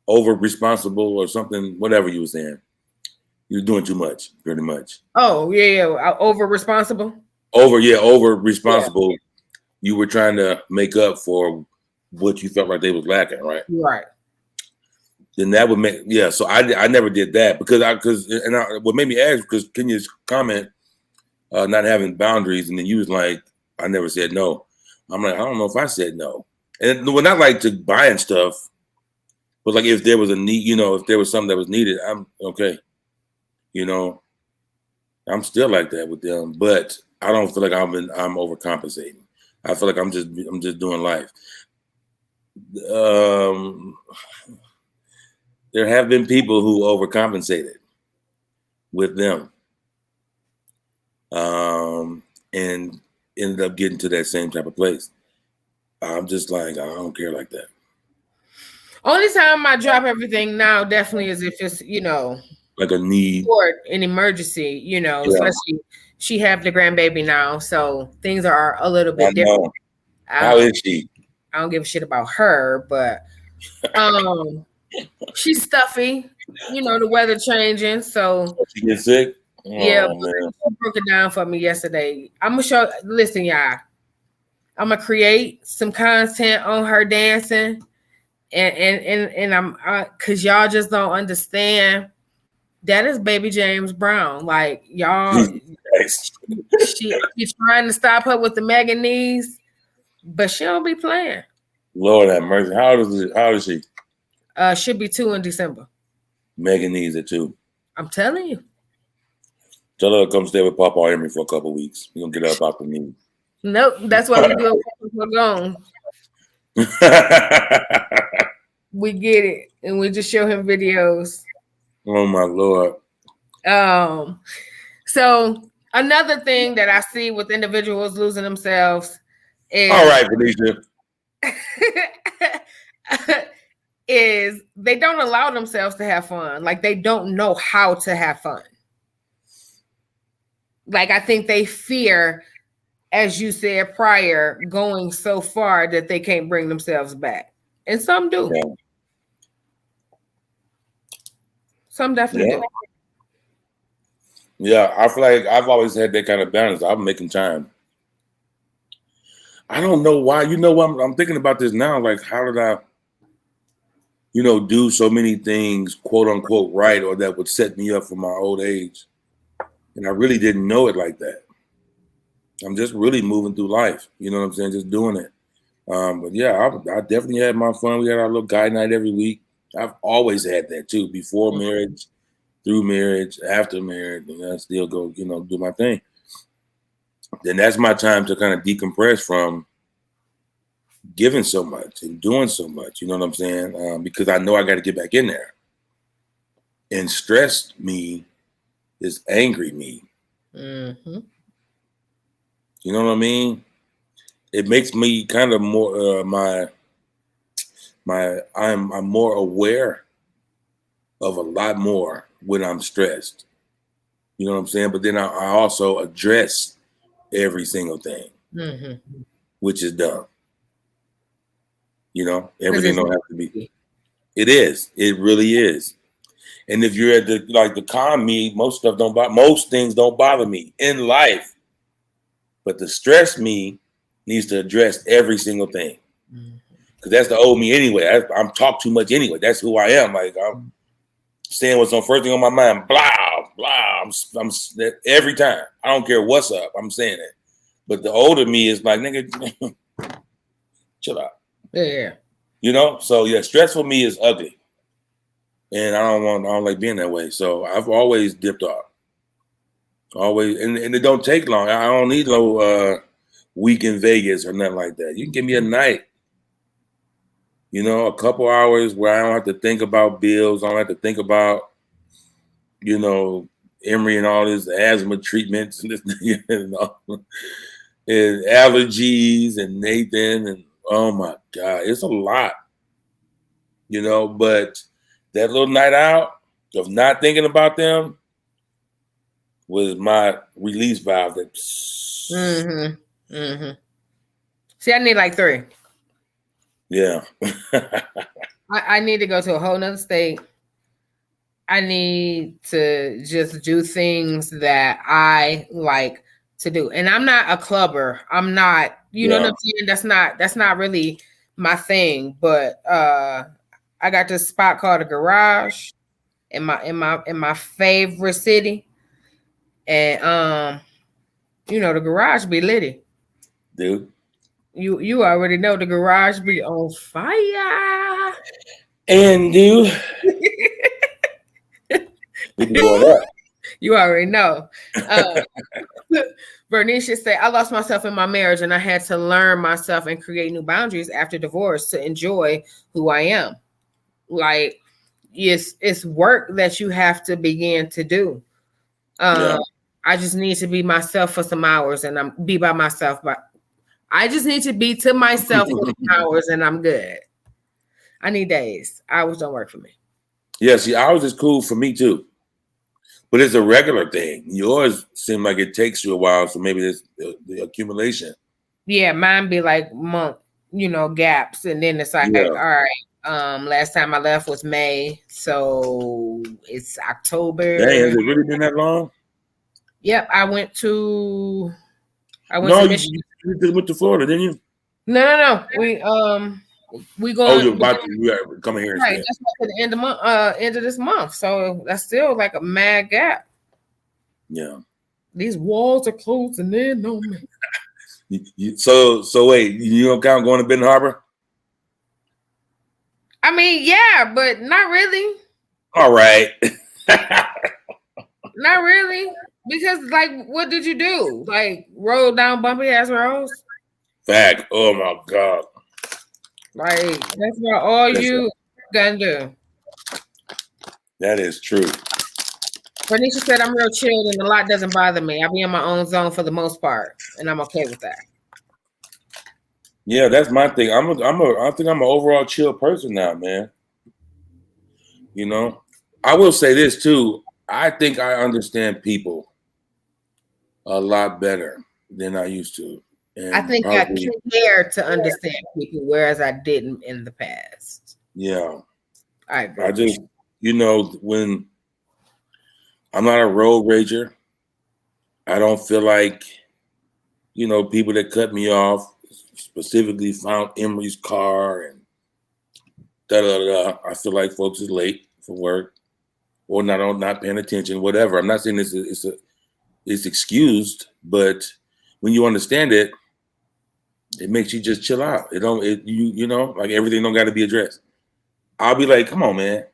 over responsible or something, whatever you were saying. You're doing too much, pretty much. Oh yeah. Over responsible. Over responsible. Yeah. You were trying to make up for what you felt like they was lacking, right? Right. Then that would make So I never did that because what made me ask, because Kenya's comment, not having boundaries, and then you was like, I never said no. I'm like, I don't know if I said no, and well, not like to buying stuff, but like if there was a need, if there was something that was needed, I'm okay. I'm still like that with them, but I don't feel like I'm overcompensating. I feel like I'm just doing life. There have been people who overcompensated with them, and ended up getting to that same type of place. I'm just like, I don't care like that. Only time I drop everything now definitely is if it's, like a need or an emergency, especially she have the grandbaby now, so things are a little bit different. How is she? I don't give a shit about her, but she's stuffy. The weather changing, so she gets sick. Yeah, she broke it down for me yesterday. I'm gonna show. Listen, y'all. I'm gonna create some content on her dancing, and I'm because y'all just don't understand. That is baby James Brown. Like y'all, she's trying to stop her with the mega knees, but she don't be playing. Lord have mercy. How old is she? Should be 2 in December. Mega knees at 2. I'm telling you. Tell her to come stay with Papa Emery for a couple weeks. We're gonna get her up out the knee. Nope, that's why we do it. We're gone. We get it, and we just show him videos. Oh my Lord. So another thing that I see with individuals losing themselves All is right, Felicia. is they don't allow themselves to have fun. Like they don't know how to have fun. Like I think they fear, as you said prior, going so far that they can't bring themselves back. And some do. Yeah. Some definitely Yeah. do. Yeah. I feel like I've always had that kind of balance. I'm making time. I don't know why. You know what? I'm thinking about this now. Like, how did I, do so many things, quote unquote, right, or that would set me up for my old age? And I really didn't know it like that. I'm just really moving through life. You know what I'm saying? Just doing it. But yeah, I definitely had my fun. We had our little guy night every week. I've always had that too. Before marriage, through marriage, after marriage, and I still go, do my thing. Then that's my time to kind of decompress from giving so much and doing so much. You know what I'm saying? Because I know I got to get back in there. And stressed me is angry me. Mm-hmm. You know what I mean? It makes me kind of more I'm more aware of a lot more when I'm stressed. You know what I'm saying? But then I also address every single thing, which is dumb. Everything don't have to be. It is. It really is. And if you're at the calm me, most things don't bother me in life. But the stress me needs to address every single thing. Because that's the old me anyway. I'm talk too much anyway. That's who I am. Like I'm saying what's on first thing on my mind. Blah blah. I'm every time. I don't care what's up. I'm saying it. But the older me is like, nigga, chill out. Yeah. So yeah, stress for me is ugly. And I don't like being that way. So I've always dipped off. Always, and it don't take long. I don't need no week in Vegas or nothing like that. You can give me a night. A couple hours where I don't have to think about bills. I don't have to think about, Emory and all his asthma treatments and this, and allergies and Nathan and oh my God, it's a lot. But that little night out of not thinking about them was my release valve. That See, I need like 3. Yeah. I need to go to a whole nother state. I need to just do things that I like to do. And I'm not a clubber. I'm not, you know what I'm saying? That's not really my thing. But I got this spot called a garage in my favorite city. And the garage be litty. Dude. You already know the garage be on fire. And dude. You already know. Bernice said, I lost myself in my marriage and I had to learn myself and create new boundaries after divorce to enjoy who I am. Like, it's work that you have to begin to do. I just need to be myself for some hours and I'm be by myself. But I just need to be to myself for some hours and I'm good. I need days. Hours don't work for me. Yeah, see, hours is cool for me too. But it's a regular thing. Yours seem like it takes you a while, so maybe it's the accumulation. Yeah, mine be like month, gaps, and then it's like, all right. Last time I left was May, so it's October. Dang, has it really been that long? Yep, I went to Michigan. You went to Florida, didn't you? No. We going. Oh, you're about to come here. Right, that's like at the end of this month. So that's still like a mad gap. Yeah. These walls are closing in on me. So wait, you don't count going to Benton Harbor? I mean, yeah, but not really. All right. Not really. Because, like, what did you do? Like, roll down bumpy ass roads? Fact. Oh my God. Like, that's what all you gonna do. That is true. Bernicia said I'm real chilled and a lot doesn't bother me. I be in my own zone for the most part, and I'm okay with that. Yeah, that's my thing. I think I'm an overall chill person now, man. You know, I will say this too. I think I understand people a lot better than I used to, I and think I probably, care to understand people, whereas I didn't in the past. yeah. I I agree. just, when I'm not a road rager, I don't feel like, people that cut me off specifically found Emery's car and da da da. I feel like folks is late for work or not paying attention, whatever. I'm not saying it's excused, but when you understand it, it makes you just chill out. It don't it you know like everything don't got to be addressed. I'll be like, come on, man,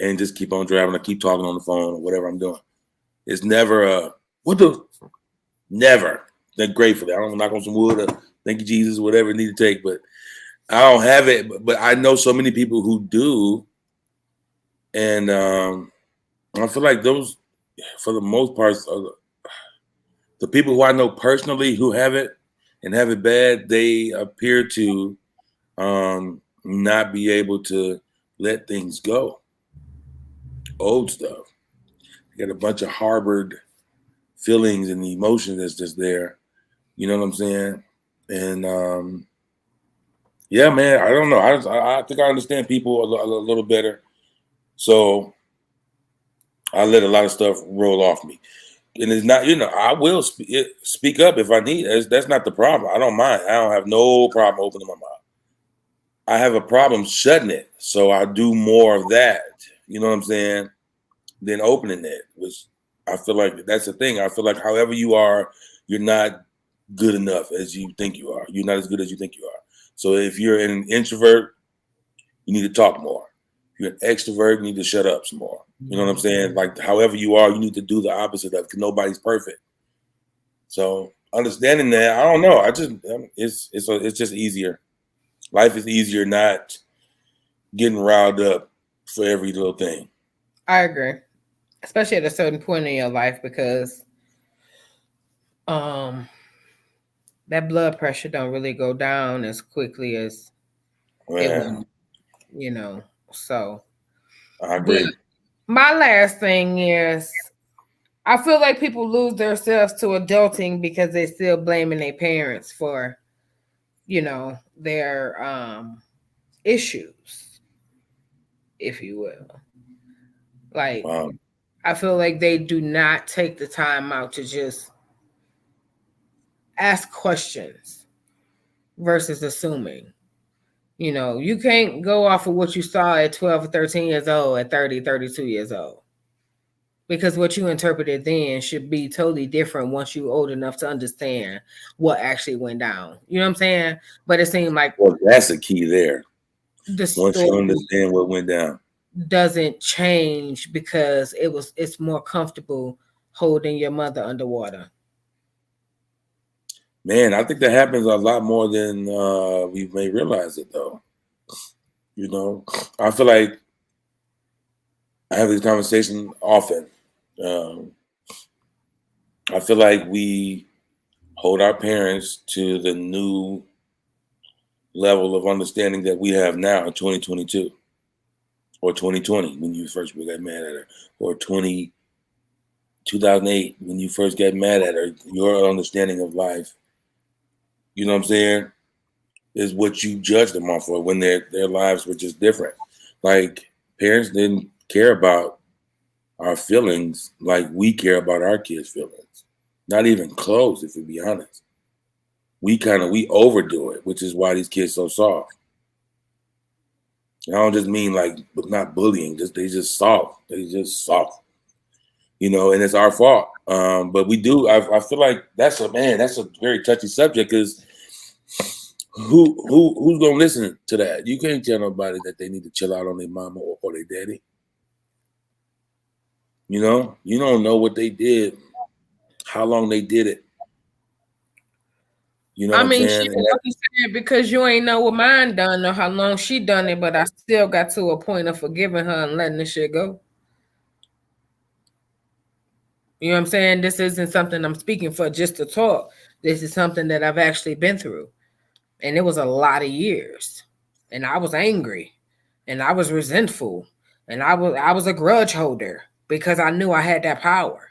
and just keep on driving. I keep talking on the phone or whatever I'm doing. It's never what the never. Then gratefully, I don't knock on some wood or thank you Jesus, whatever it need to take, but I don't have it. But I know so many people who do, and I feel like those, for the most part, are the people who I know personally who have it and have it bad. They appear to not be able to let things go. Old stuff. You got a bunch of harbored feelings and emotions that's just there. You know what I'm saying? And yeah, man, I don't know. I think I understand people a little better. So I let a lot of stuff roll off me. And it's not, I will speak up if I need. That's not the problem. I don't mind. I don't have no problem opening my mouth. I have a problem shutting it. So I do more of that. You know what I'm saying? Than opening it, which I feel like that's the thing. I feel like however you are, you're not good enough as you think you are. You're not as good as you think you are. So if you're an introvert, you need to talk more. If you're an extrovert, you need to shut up some more. You know what I'm saying? Like however you are, you need to do the opposite of because nobody's perfect. So understanding that, I don't know. It's just easier. Life is easier not getting riled up for every little thing. I agree, especially at a certain point in your life because um that blood pressure don't really go down as quickly as it Yeah, went, you know. So, I but agree. my last thing is I feel like people lose themselves to adulting because they still blaming their parents for, their issues, if you will. Like Um, I feel like they do not take the time out to just ask questions versus assuming. You can't go off of what you saw at 12 or 13 years old at 30, 32 years old. Because what you interpreted then should be totally different once you're old enough to understand what actually went down. You know what I'm saying? But it seemed like well, that's the key there. the Once you story understand what went down. doesn't change because it's more comfortable holding your mother underwater. Man, I think that happens a lot more than we may realize it, though. I feel like I have this conversation often. Um, I feel like we hold our parents to the new level of understanding that we have now in 2022 or 2020 when you first got mad at her, or 2008 when you first got mad at her. Your understanding of life, you know what I'm saying, is what you judge them off for when their lives were just different. Like parents didn't care about our feelings like we care about our kids' feelings. Not even close, if we be honest. We overdo it, which is why these kids so soft. And I don't just mean like not bullying, just they just soft. They just soft. And it's our fault. But we do. I feel like that's a very touchy subject because who's gonna listen to that? You can't tell nobody that they need to chill out on their mama or their daddy. You don't know what they did, how long they did it. You know I what I'm mean, she saying? And probably said because you ain't know what mine done or how long she done it, but I still got to a point of forgiving her and letting the shit go. You know what I'm saying? This isn't something I'm speaking for just to talk. This is something that I've actually been through. And it was a lot of years. And I was angry and I was resentful and I was a grudge holder because I knew I had that power.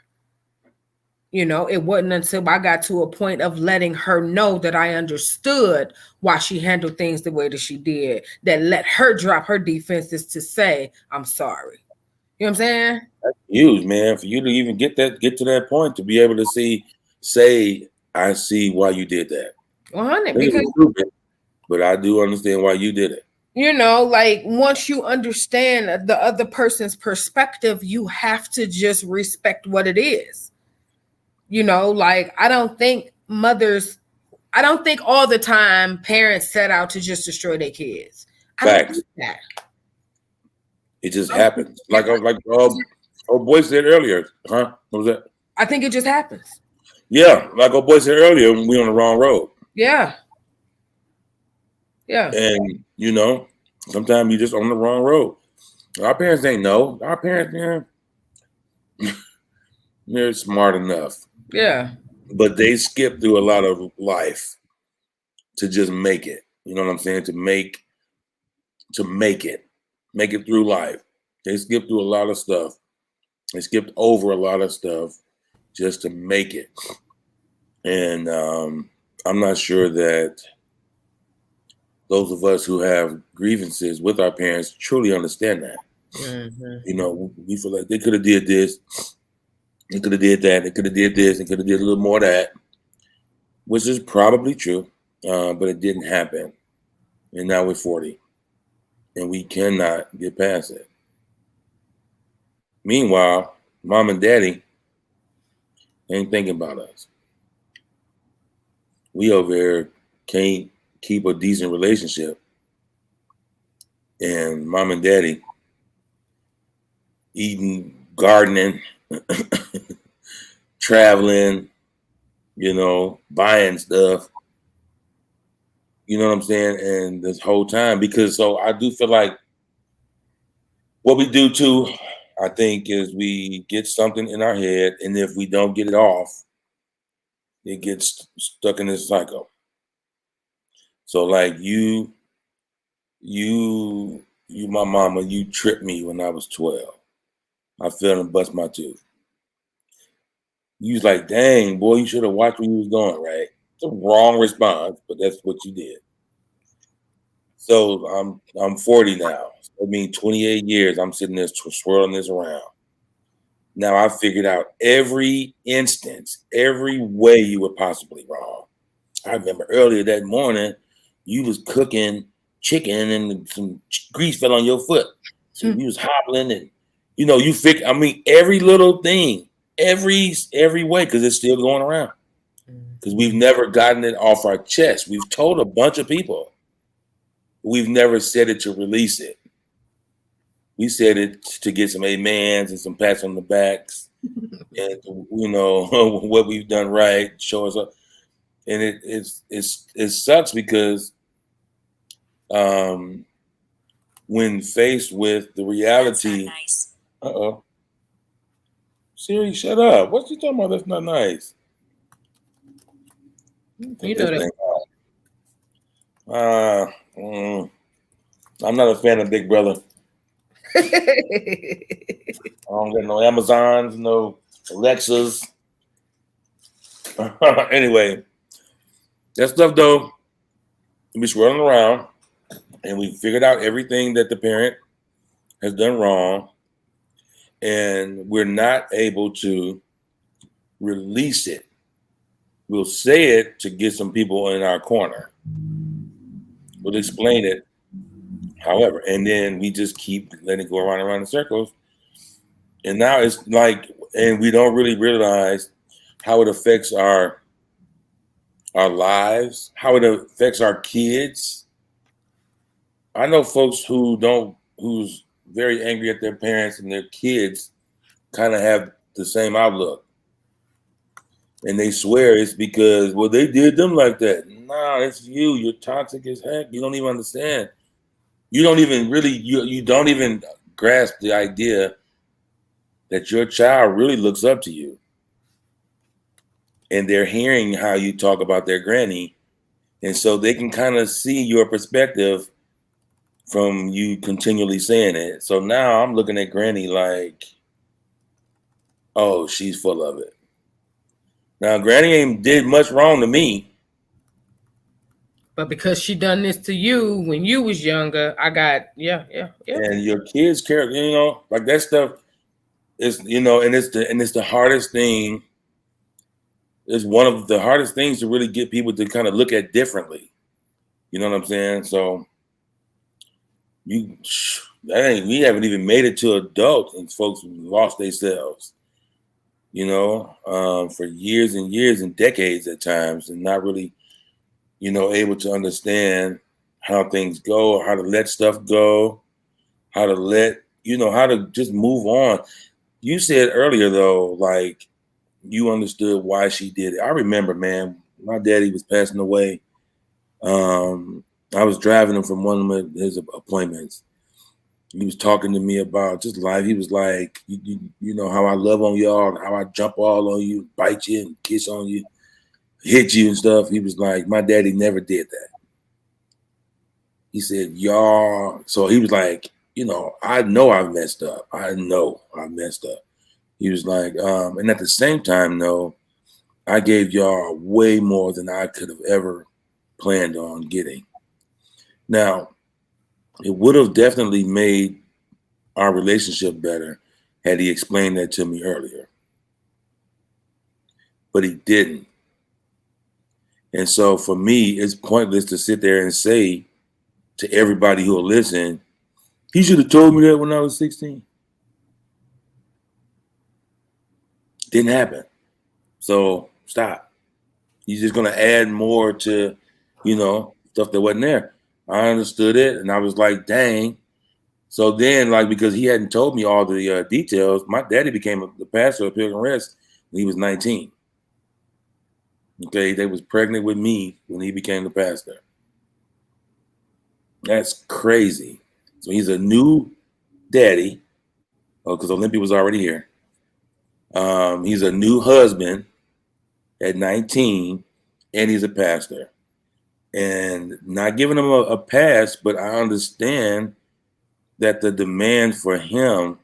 You know, it wasn't until I got to a point of letting her know that I understood why she handled things the way that she did, that let her drop her defenses to say, I'm sorry. You know what I'm saying? That's huge, man. For you to even get to that point, to be able to say, I see why you did that. 100. It Because, was stupid, but I do understand why you did it. you know, like once you understand the other person's perspective, you have to just respect what it is. You know, like I don't think all the time parents set out to just destroy their kids. I don't Facts. think that. It just happens. Our boy said earlier, huh? What was that? I think it just happens. Yeah, like our boy said earlier, we on the wrong road. Yeah. Yeah. And sometimes you just on the wrong road. Our parents ain't know. Our parents, they're smart enough. Yeah. But they skip through a lot of life to just make it. You know what I'm saying? To make it. Make it through life. They skipped through a lot of stuff. They skipped over a lot of stuff just to make it. And I'm not sure that those of us who have grievances with our parents truly understand that. Mm-hmm. We feel like they could have did this, they could have did that, they could have did this, they could have did a little more of that, which is probably true, but it didn't happen. And now we're 40, and we cannot get past it. Meanwhile, mom and daddy ain't thinking about us. We over here can't keep a decent relationship, and mom and daddy eating, gardening, traveling, buying stuff. You know what I'm saying? And this whole time, because so I do feel like what we do too, I think, is we get something in our head, and if we don't get it off, it gets stuck in this cycle. So like my mama, you tripped me when I was 12. I fell and bust my tooth. You was like, dang, boy, you should have watched where you was going, right? It's a wrong response, but that's what you did. So I'm 40 now. I mean, 28 years I'm sitting there swirling this around. Now I figured out every instance, every way you were possibly wrong. I remember earlier that morning, you was cooking chicken and some grease fell on your foot. So you was hobbling and you figure. I mean, every little thing, every way, because it's still going around. Because we've never gotten it off our chest. We've told a bunch of people. We've never said it to release it. We said it to get some amens and some pats on the backs, and what we've done right, show us up. And it sucks because when faced with the reality, nice. Siri, shut up! What you talking about? That's not nice. You know that. I'm not a fan of Big Brother. I don't get no Amazons, no Alexas. Anyway, that stuff though, we swirling around, and we figured out everything that the parent has done wrong, and we're not able to release it. We'll say it to get some people in our corner. We'll explain it, however, and then we just keep letting it go around in circles. And now it's like, and we don't really realize how it affects our lives, how it affects our kids. I know folks who's very angry at their parents, and their kids kind of have the same outlook. And they swear it's because, well, they did them like that. Nah, it's you. You're toxic as heck. You don't even understand. You don't even really, you don't even grasp the idea that your child really looks up to you. and they're hearing how you talk about their granny, and so they can kind of see your perspective from you continually saying it. So now I'm looking at granny like, oh, she's full of it. Now granny ain't did much wrong to me, But because she done this to you when you was younger, I got yeah. and your kids care, like that stuff is, and it's the hardest thing. It's one of the hardest things to really get people to kind of look at differently. You know what I'm saying? So you we haven't even made it to adults, and folks lost themselves, for years and years and decades at times, and not really, able to understand how things go, or how to let stuff go, how to how to just move on. You said earlier though, like you understood why she did it. I remember, man, my daddy was passing away. I was driving him from one of his appointments. He was talking to me about just life. He was like, you know how I love on y'all, how I jump all on you, bite you and kiss on you, hit you and stuff. He was like, my daddy never did that. He said, y'all. So he was like, I know I've messed up. I know I messed up. He was like, and at the same time, though, I gave y'all way more than I could have ever planned on getting. Now, it would have definitely made our relationship better had he explained that to me earlier. But he didn't. And so for me, it's pointless to sit there and say to everybody who will listen, he should have told me that when I was 16. Didn't happen. So stop. You're just going to add more to, stuff that wasn't there. I understood it. And I was like, dang. So then, like, because he hadn't told me all the details, my daddy became the pastor of Pilgrim Rest when he was 19. Okay, they was pregnant with me when he became the pastor. That's crazy. So he's a new daddy, because Olympia was already here. He's a new husband at 19, and he's a pastor. And not giving him a pass, but I understand that the demand for him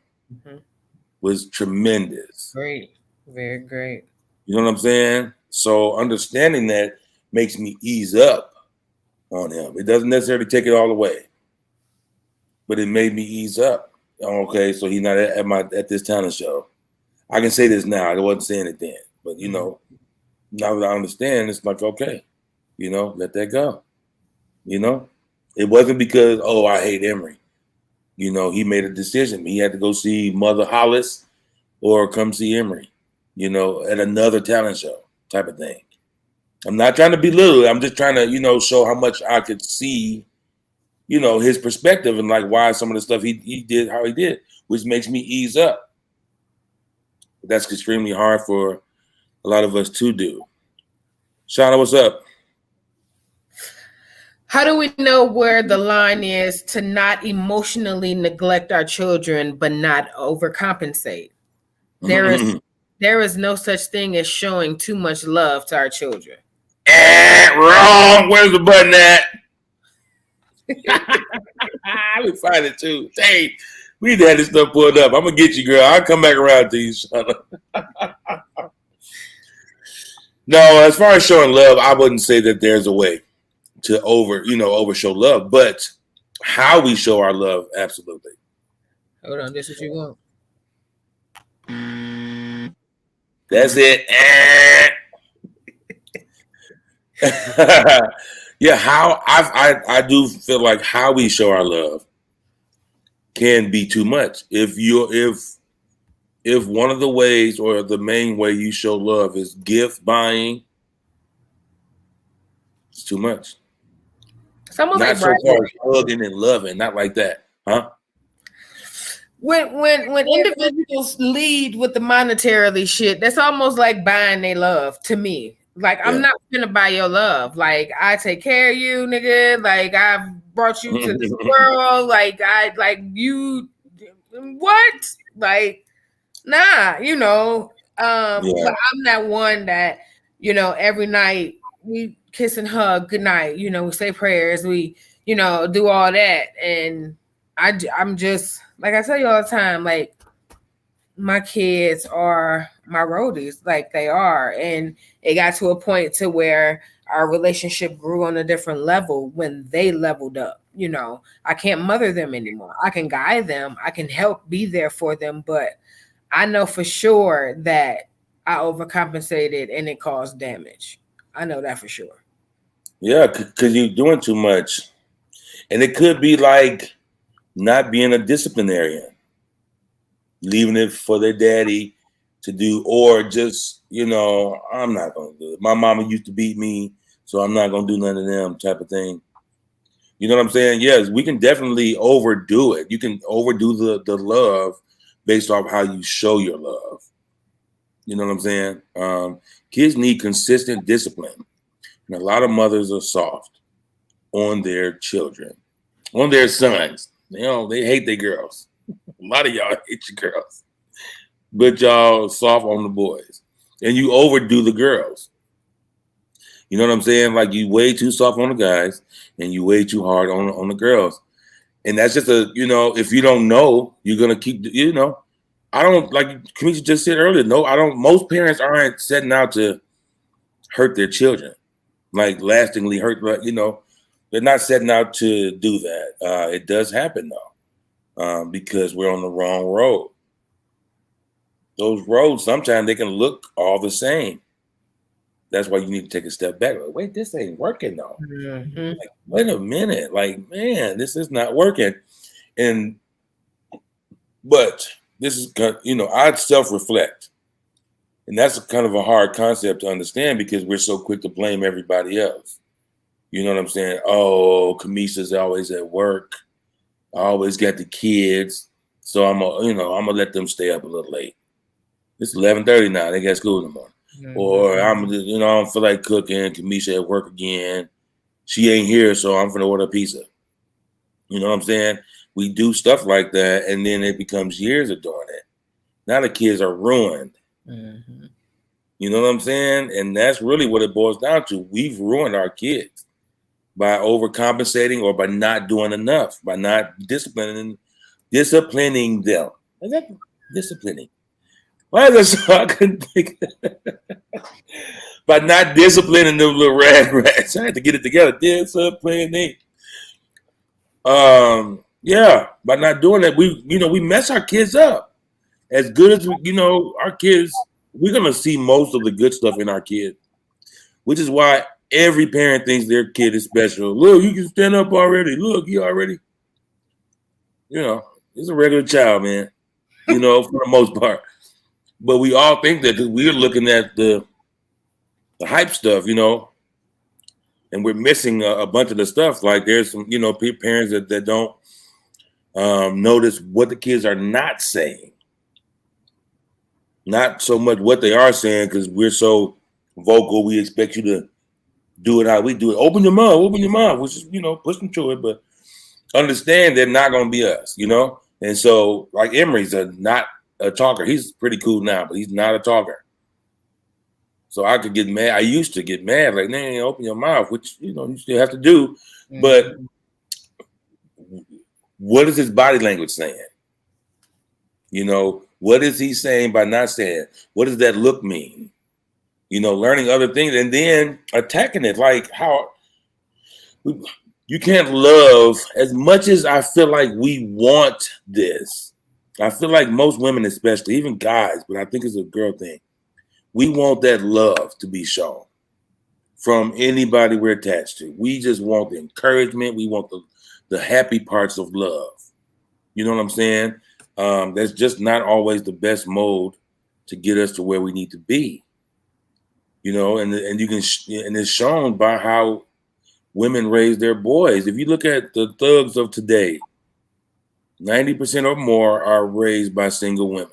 was tremendous. Great. Very great. You know what I'm saying? So understanding that makes me ease up on him. It doesn't necessarily take it all away, but it made me ease up. Okay, so he's not at this talent show. I can say this now. I wasn't saying it then, but now that I understand, it's like, okay, let that go. It wasn't because, oh, I hate Emory. He made a decision. He had to go see Mother Hollis or come see Emory, at another talent show type of thing. I'm not trying to belittle it. I'm just trying to, show how much I could see, his perspective and like why some of the stuff he did, how he did, which makes me ease up. But that's extremely hard for a lot of us to do. Shauna, what's up? How do we know where the line is to not emotionally neglect our children but not overcompensate? There is no such thing as showing too much love to our children. Wrong. Where's the button at? We find it too. Dang, we need to have this stuff pulled up. I'm gonna get you, girl. I'll come back around to you, Shauna. No, as far as showing love, I wouldn't say that there's a way to over show love, but how we show our love, absolutely. Hold on, this is what you want. That's it. Yeah, how I do feel like how we show our love can be too much. If one of the ways or the main way you show love is gift buying, it's too much. It's almost not like so far as hugging and loving, not like that, huh? When individuals lead with the monetarily shit, that's almost like buying their love to me. Like, I'm not gonna buy your love. Like, I take care of you, nigga. Like, I've brought you to this world. Like, you. What? Like, nah. But I'm that one that, every night we kiss and hug, good night, we say prayers, we, do all that. And I'm just, like I tell you all the time, like, my kids are my roadies, like they are. And it got to a point to where our relationship grew on a different level when they leveled up. I can't mother them anymore. I can guide them, I can help be there for them, but I know for sure that I overcompensated and it caused damage. I know that for sure. Yeah, because you're doing too much. And it could be like not being a disciplinarian, leaving it for their daddy to do, or just, I'm not going to do it. My mama used to beat me, so I'm not going to do none of them type of thing. You know what I'm saying? Yes, we can definitely overdo it. You can overdo the love based off how you show your love. You know what I'm saying? Kids need consistent discipline. And a lot of mothers are soft on their children, on their sons. They hate their girls. A lot of y'all hate your girls, but y'all soft on the boys, and you overdo the girls. You know what I'm saying? Like, you way too soft on the guys, and you way too hard on the girls. And that's just if you don't know, you're gonna keep. I don't, like Kamisha just said earlier. No, I don't. Most parents aren't setting out to hurt their children, like lastingly hurt. But they're not setting out to do that. It does happen though, because we're on the wrong road. Those roads, sometimes they can look all the same. That's why you need to take a step back. Like, wait, this ain't working though. Mm-hmm. Like, wait a minute. Like, man, this is not working. But this is, I'd self-reflect. And that's kind of a hard concept to understand because we're so quick to blame everybody else. You know what I'm saying? Oh, Kamisha's always at work. I always got the kids. So I'm gonna let them stay up a little late. It's 11:30 now. They got school in the morning. Mm-hmm. Or I don't feel like cooking. Kamisha at work again. She ain't here, so I'm gonna order pizza. You know what I'm saying? We do stuff like that, and then it becomes years of doing it. Now the kids are ruined. Mm-hmm. You know what I'm saying? And that's really what it boils down to. We've ruined our kids by overcompensating or by not doing enough, by not disciplining them. Is that disciplining? Why is that so? I couldn't think. By not disciplining them little rats. I had to get it together. Disciplining. Yeah, by not doing that, we mess our kids up. As good as our kids, we're gonna see most of the good stuff in our kids, which is why every parent thinks their kid is special. Look, you can stand up already. Look, you already, it's a regular child, man. For the most part. But we all think that because we're looking at the hype stuff, and we're missing a bunch of the stuff. Like, there's some, parents that don't notice what the kids are not saying. Not so much what they are saying, because we're so vocal. We expect you to do it how we do it. Open your mouth, which is, push them to it. But understand they're not going to be us, And so, like, Emery's not a talker. He's pretty cool now, but he's not a talker. So I could get mad. I used to get mad, like, man, open your mouth, which, you still have to do. Mm-hmm. But what is his body language saying? What is he saying by not saying? What does that look mean? Learning other things and then attacking it. Like, how you can't love as much as I feel like we want this. I feel like most women, especially, even guys, but I think it's a girl thing. We want that love to be shown from anybody we're attached to. We just want the encouragement. We want the happy parts of love. You know what I'm saying? That's just not always the best mode to get us to where we need to be. And you can, and it's shown by how women raise their boys. If you look at the thugs of today, 90% or more are raised by single women.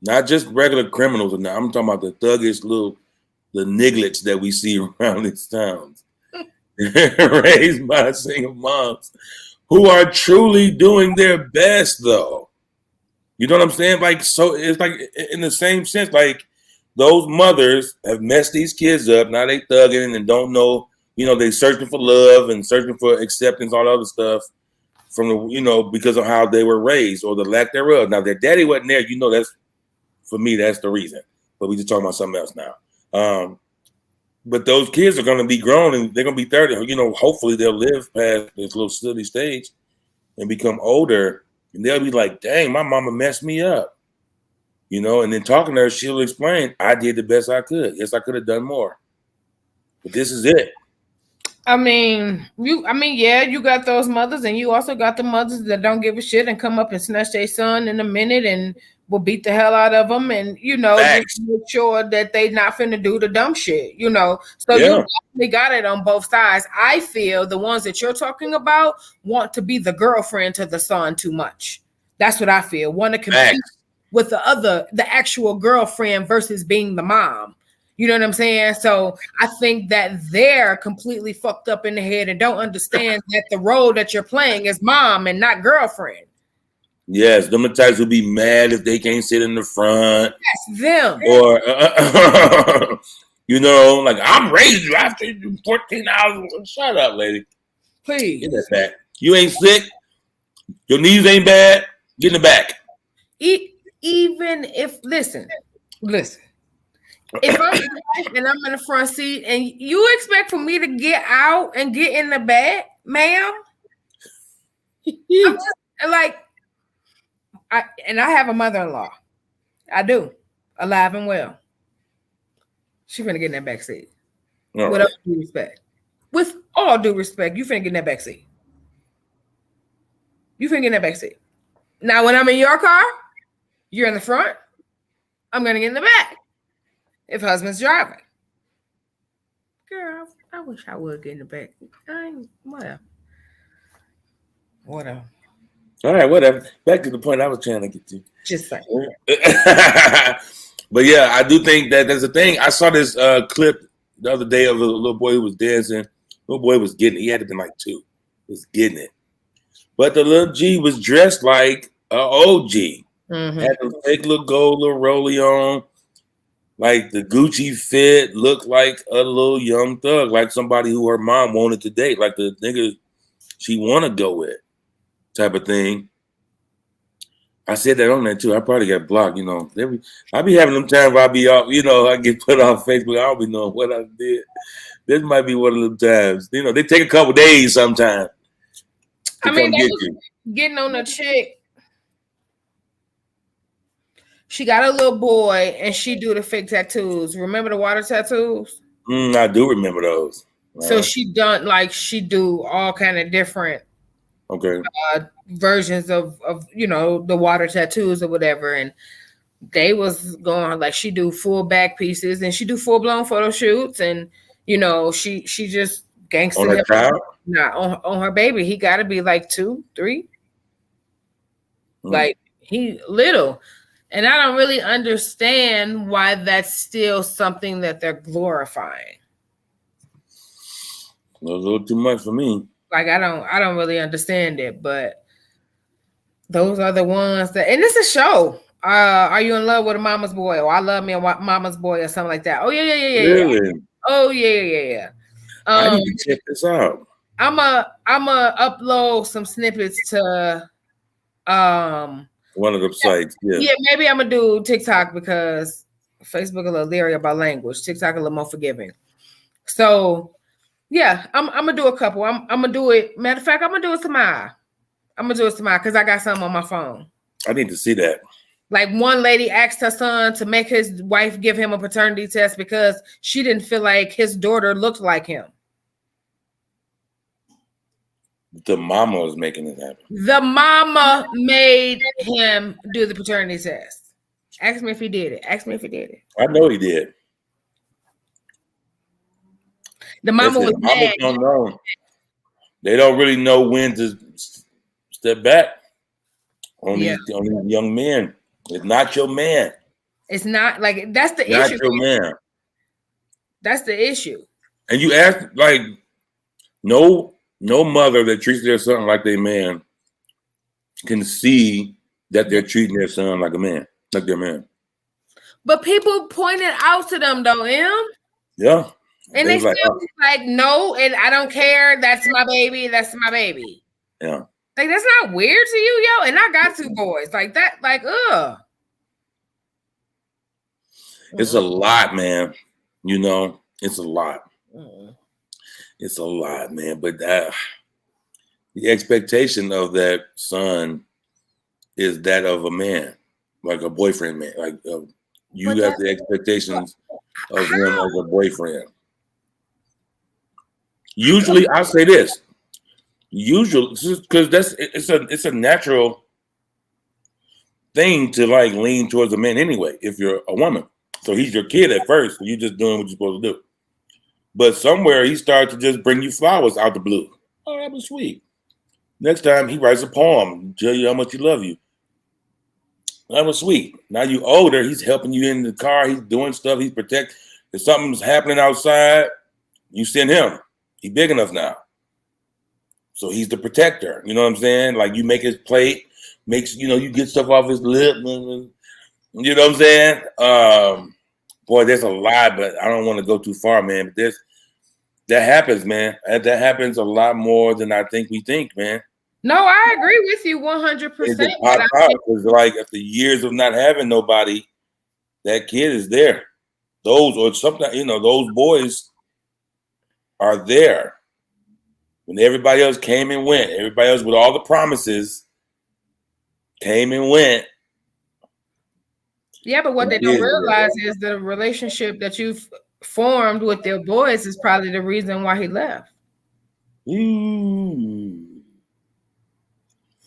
Not just regular criminals. I'm talking about the thuggish the nigglets that we see around these towns. Raised by single moms who are truly doing their best, though. You know what I'm saying? Like, so it's like in the same sense, like, those mothers have messed these kids up. Now they thugging and don't know, they searching for love and searching for acceptance, all other stuff from the, because of how they were raised or the lack thereof. Now their daddy wasn't there, that's, for me, that's the reason. But we just talking about something else now. But those kids are going to be grown and they're going to be 30. Hopefully they'll live past this little silly stage and become older. And they'll be like, dang, my mama messed me up. And then talking to her, she'll explain, I did the best I could. Yes, I could have done more. But this is it. Yeah, you got those mothers, and you also got the mothers that don't give a shit and come up and snatch their son in a minute and will beat the hell out of them, and just make sure that they not finna do the dumb shit. So you definitely got it on both sides. I feel the ones that you're talking about want to be the girlfriend to the son too much. That's what I feel. Want to compete with the actual girlfriend versus being the mom. You know what I'm saying? So I think that they're completely fucked up in the head and don't understand that the role that you're playing is mom and not girlfriend. Yes, them the types who be mad if they can't sit in the front. That's them. Or, like, I'm raised you after you do 14 hours. Shut up, lady. Please. Get that back. You ain't sick. Your knees ain't bad. Get in the back. Even if, listen. If I'm in the front seat and you expect for me to get out and get in the back, ma'am, I have a mother-in-law. I do, alive and well. She finna get in that back seat. With all due respect. With all due respect, you finna get in that back seat. You finna get in that back seat. Now, when I'm in your car, you're in the front. I'm gonna get in the back. If husband's driving. Girl, I wish I would get in the back. Whatever. All right, whatever. Back to the point I was trying to get to. Just saying. But yeah, I do think that there's a thing. I saw this clip the other day of a little boy who was dancing. Little boy was getting it. He had to be like 2. He was getting it. But the little G was dressed like an OG. Mm-hmm. Had a fake little gold, little rollie on. Like the Gucci fit, looked like a little young thug, like somebody who her mom wanted to date, like the nigga she want to go with, type of thing. I said that on there too. I probably got blocked, I be having them times where I be off, I get put off Facebook. I don't be knowing what I did. This might be one of them times. They take a couple days sometimes. Getting on a chick. She got a little boy and she do the fake tattoos. Remember the water tattoos? I do remember those. So she do all kind of different versions of the water tattoos or whatever. And they was going like she do full back pieces and she do full blown photo shoots and she just gangster on her child? Nah, on her baby. He gotta be like 2, 3. Like he little. And I don't really understand why that's still something that they're glorifying. A little too much for me. Like I don't really understand it, but those are the ones that, and it's a show. Are you in love with a mama's boy? Or I love me a mama's boy or something like that. Oh yeah. Really? Oh yeah. I need to check this out. I'ma upload some snippets to one of the sites, yeah. Maybe I'm gonna do TikTok because Facebook a little leery about language. TikTok a little more forgiving. So yeah, I'm gonna do a couple. I'm gonna do it. Matter of fact, I'm gonna do it tomorrow. Because I got something on my phone. I need to see that. Like one lady asked her son to make his wife give him a paternity test because she didn't feel like his daughter looked like him. The mama was making it happen. The mama made him do the paternity test. Ask me if he did it. I know he did. The mama was mad. Don't know. They don't really know when to step back on these young men. It's not your man. It's not like that's the issue. Not your man. That's the issue. And you ask like no mother that treats their son like their man can see that they're treating their son like a man, like their man. But people pointed out to them though, Yeah. and they still like, no, and I don't care. That's my baby. That's my baby. Yeah. Like, that's not weird to you, yo. And I got 2 boys. Like that, like, ugh. It's a lot, man. You know, it's a lot. It's a lot, man. But the expectation of that son is that of a man, like a boyfriend man. Like you have the expectations of him as a boyfriend. Usually, I'll say this. Usually, because it's a natural thing to like lean towards a man anyway. If you're a woman, so he's your kid at first, so you're just doing what you're supposed to do. But somewhere he started to just bring you flowers out the blue. Oh, that was sweet. Next time he writes a poem, tell you how much he love you. That was sweet. Now you older, he's helping you in the car. He's doing stuff. He's protect. If something's happening outside, you send him. He's big enough now. So he's the protector. You know what I'm saying? Like you make his plate, you get stuff off his lip. You know what I'm saying? Boy, there's a lot, but I don't want to go too far, man. But that happens, man. That happens a lot more than I think we think, man. No, I agree with you 100%. Because like after years of not having nobody, that kid is there. Those or something, those boys are there. When everybody else came and went, everybody else with all the promises came and went. Yeah, but what they don't realize is the relationship that you've formed with their boys is probably the reason why he left.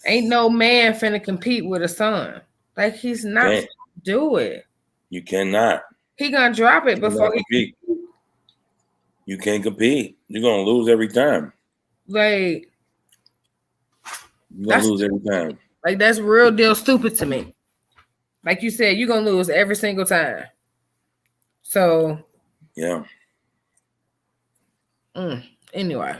Ain't no man finna compete with a son. Like he's not do it. You cannot. He gonna drop it before he compete. You can't compete. You're gonna lose every time. Like you're gonna lose every time. Like that's real deal stupid to me. Like you said, you're gonna lose every single time. So yeah. Anyway.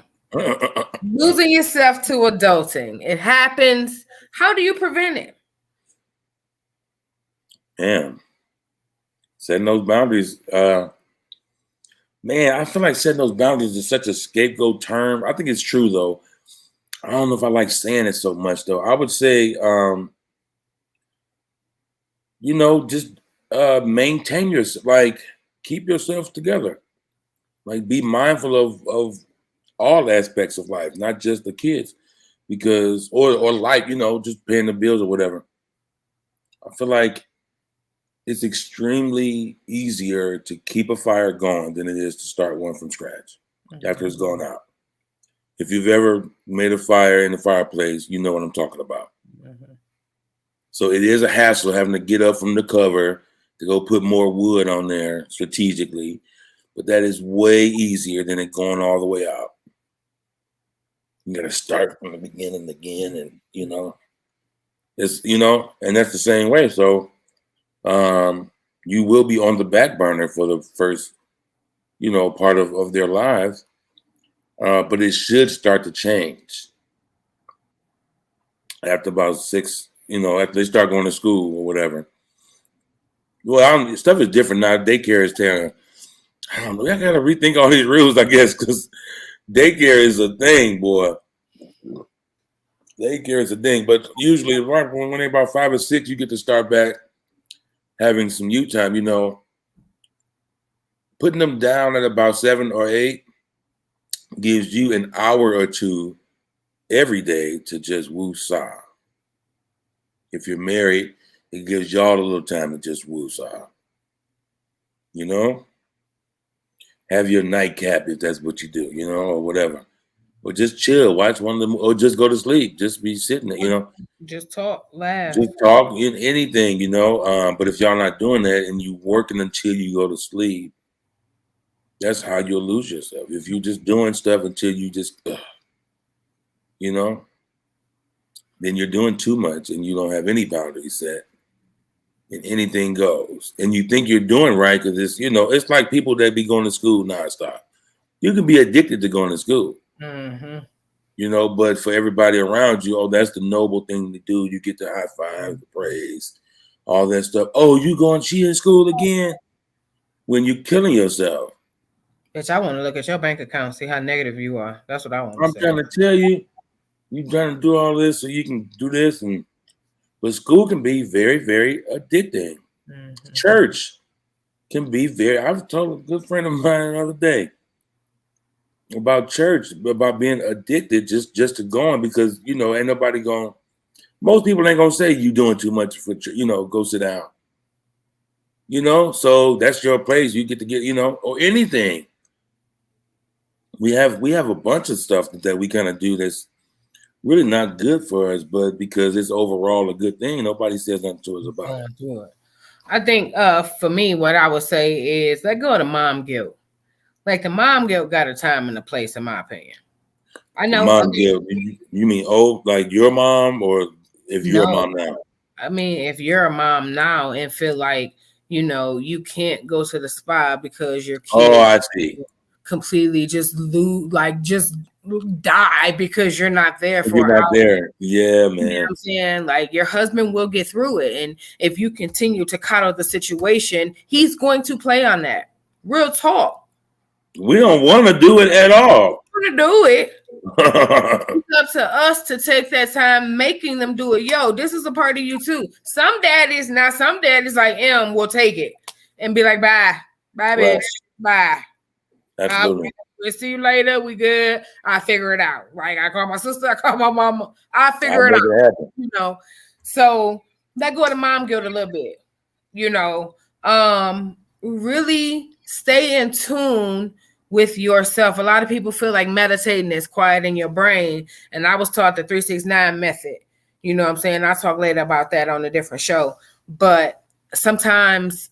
Losing yourself to adulting. It happens. How do you prevent it? Man. Setting those boundaries. Man, I feel like setting those boundaries is such a scapegoat term. I think it's true though. I don't know if I like saying it so much though. I would say just maintain yourself, like keep yourself together. Like be mindful of all aspects of life, not just the kids, because or life, just paying the bills or whatever. I feel like it's extremely easier to keep a fire going than it is to start one from scratch after it's gone out. If you've ever made a fire in the fireplace, you know what I'm talking about. So it is a hassle having to get up from the cover to go put more wood on there strategically, but that is way easier than it going all the way out. You got to start from the beginning again, and it's and that's the same way. So you will be on the back burner for the first part of their lives, but it should start to change after about 6, after they start going to school or whatever. Well, stuff is different now. Daycare is telling. I don't know. I got to rethink all these rules, I guess, because daycare is a thing, boy. Daycare is a thing, but usually when they're about 5 or 6, you get to start back having some you time. Putting them down at about 7 or 8 gives you an hour or two every day to just woo-saw. If you're married, it gives y'all a little time to just woo-saw. Have your nightcap if that's what you do, or whatever. Or just chill, watch one of them, or just go to sleep. Just be sitting there, Just talk, laugh. Just talk, anything, But if y'all not doing that and you working until you go to sleep, that's how you'll lose yourself. If you just doing stuff until you just, then you're doing too much and you don't have any boundaries set. And anything goes. And you think you're doing right because it's, it's like people that be going to school nonstop. You can be addicted to going to school. But for everybody around you, that's the noble thing to do. You get the high five, the praise, all that stuff. Oh, she in school again? When you're killing yourself. Bitch, I want to look at your bank account, see how negative you are. That's what I want to I'm say. trying to tell you, you're trying to do all this so you can do this, but school can be very, very addicting. Mm-hmm. Church can be very. I was told a good friend of mine the other day about church, about being addicted just to going because ain't nobody going. Most people ain't gonna say you doing too much for church. Go sit down. So that's your place. You get to get or anything. We have a bunch of stuff that we kind of do that's really not good for us, but because it's overall a good thing, nobody says nothing to us about it. I think for me, what I would say is let go of the mom guilt. Like the mom guilt got a time and a place, in my opinion. I know. Mom guilt. You mean like your mom, or if you're a mom now? I mean, if you're a mom now and feel like you can't go to the spa because your kid. Oh, I see. Completely just die because you're not there for. You're not there. Yeah, man. You know what I'm saying? Like your husband will get through it, and if you continue to coddle the situation, he's going to play on that. Real talk. We don't want to do it at all. To do it. It's up to us to take that time making them do it. Yo, this is a part of you too. Some daddies like will take it and be like, bye, bitch, bye. Absolutely. We'll see you later. We good. I figure it out. Like I call my sister, I call my mama. I figure it out. So let go of the mom guilt a little bit. Really stay in tune with yourself. A lot of people feel like meditating is quieting your brain. And I was taught the 369 method. You know what I'm saying? I'll talk later about that on a different show. But sometimes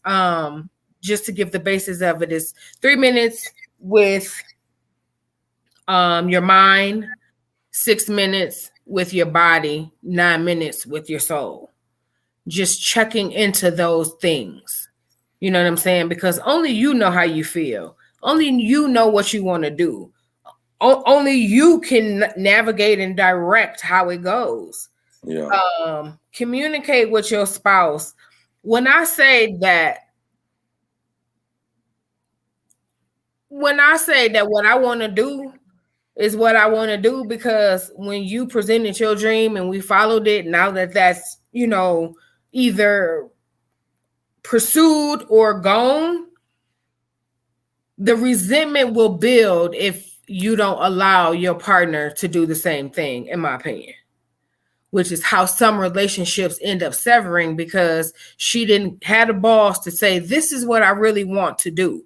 just to give the basis of it is 3 minutes with your mind, 6 minutes with your body, 9 minutes with your soul. Just checking into those things. You know what I'm saying? Because only you know how you feel. Only you know what you want to do. Only you can navigate and direct how it goes. Yeah. Communicate with your spouse. When I say that what I want to do is what I want to do, because when you presented your dream and we followed it, now that's, either pursued or gone, the resentment will build if you don't allow your partner to do the same thing, in my opinion, which is how some relationships end up severing because she didn't have the balls to say, this is what I really want to do.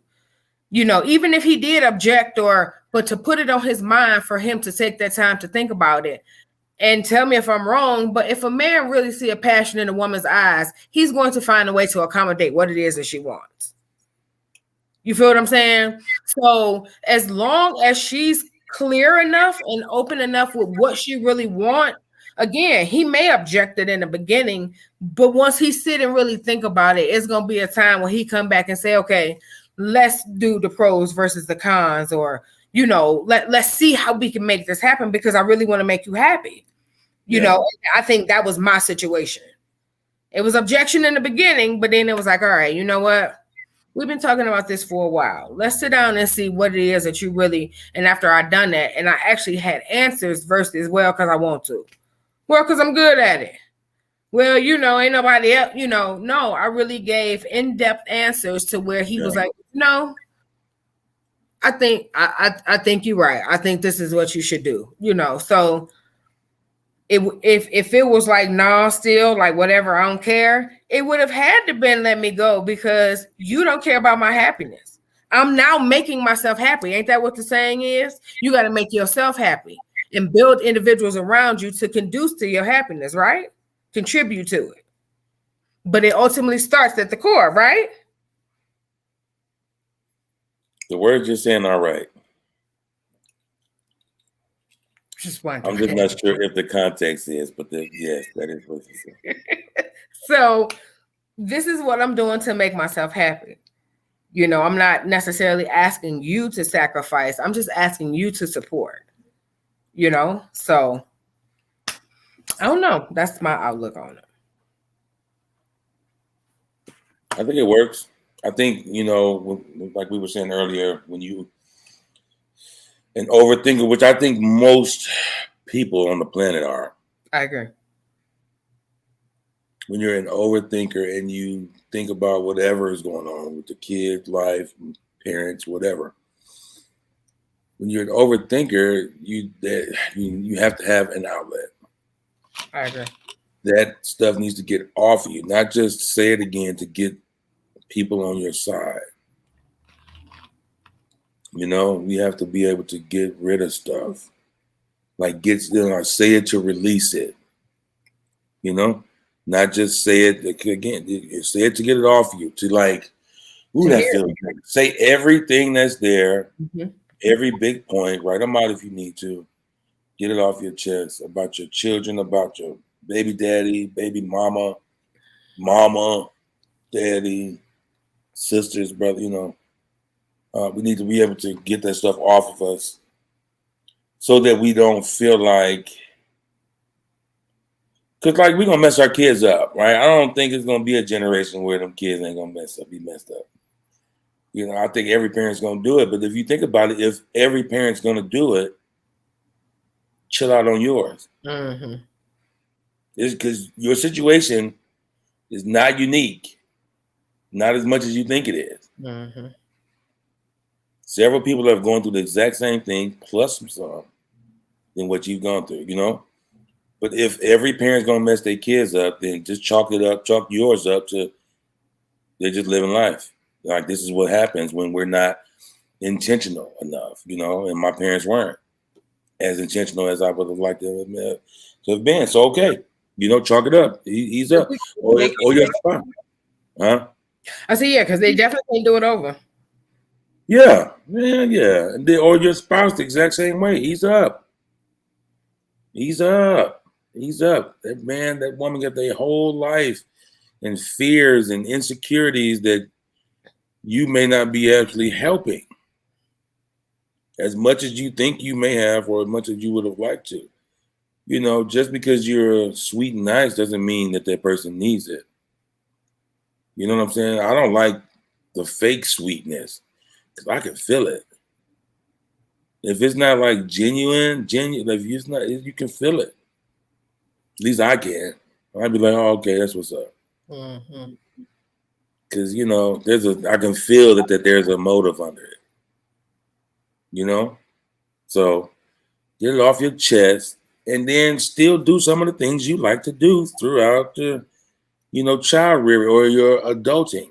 Even if he did object but to put it on his mind for him to take that time to think about it. And tell me if I'm wrong, but if a man really see a passion in a woman's eyes, he's going to find a way to accommodate what it is that she wants. You feel what I'm saying? So as long as she's clear enough and open enough with what she really wants, again, he may object it in the beginning, but once he sit and really think about it, it's going to be a time when he come back and say, okay, let's do the pros versus the cons, or, let's see how we can make this happen because I really want to make you happy. I think that was my situation. It was objection in the beginning, but then it was like, all right, you know what? We've been talking about this for a while. Let's sit down and see what it is that you really, and after I done that, and I actually had answers versus, well, because I want to. Well, because I'm good at it. Well, ain't nobody else, no, I really gave in-depth answers to where he was like, no, I think you're right. I think this is what you should do, so if it was like, nah, still like whatever, I don't care, it would have had to been let me go because you don't care about my happiness. I'm now making myself happy. Ain't that what the saying is? You got to make yourself happy and build individuals around you to conduce to your happiness, right? Contribute to it. But it ultimately starts at the core, right? The words you're saying are right. I'm just not sure if the context is, but yes, that is what you said. So this is what I'm doing to make myself happy. I'm not necessarily asking you to sacrifice. I'm just asking you to support, so I don't know. That's my outlook on it. I think it works. I think, like we were saying earlier, when you an overthinker, which I think most people on the planet are, I agree. when you're an overthinker and you think about whatever is going on with the kid life, parents, whatever. When you're an overthinker, you have to have an outlet. I agree. That stuff needs to get off of you, not just say it again to get people on your side. We have to be able to get rid of stuff. Like say it to release it. Not just say it again. Say it to get it off you. To like, ooh, To that hear. feels good. Say everything that's there, Mm-hmm. every big point. Write them out if you need to. Get it off your chest about your children, about your baby daddy, baby mama, daddy, sisters, brother. We need to be able to get that stuff off of us so that we don't feel like, because like we're gonna mess our kids up, right? I don't think it's gonna be a generation where them kids ain't gonna be messed up. I think every parent's gonna do it. But if you think about it, if every parent's gonna do it, chill out on yours. Mm-hmm. It's because your situation is not unique, not as much as you think it is. Mm-hmm. Several people have gone through the exact same thing, plus some than what you've gone through. But if every parent's gonna mess their kids up, then just chalk yours up to they're just living life. Like this is what happens when we're not intentional enough, and my parents weren't as intentional as I would have liked to have been. So okay, chalk it up, ease up, or your spot, huh? I say yeah, because they definitely can't do it over. Yeah, man, yeah, or your spouse the exact same way. Ease up, ease up, ease up. That woman got their whole life and fears and insecurities that you may not be actually helping as much as you think you may have, or as much as you would have liked to. Just because you're sweet and nice doesn't mean that person needs it. You know what I'm saying? I don't like the fake sweetness because I can feel it. If it's not like genuine, if it's not, you can feel it. At least I can. I'd be like, oh, okay, that's what's up. Mm-hmm. Because I can feel that there's a motive under it. So get it off your chest, and then still do some of the things you like to do throughout the, child rearing or your adulting.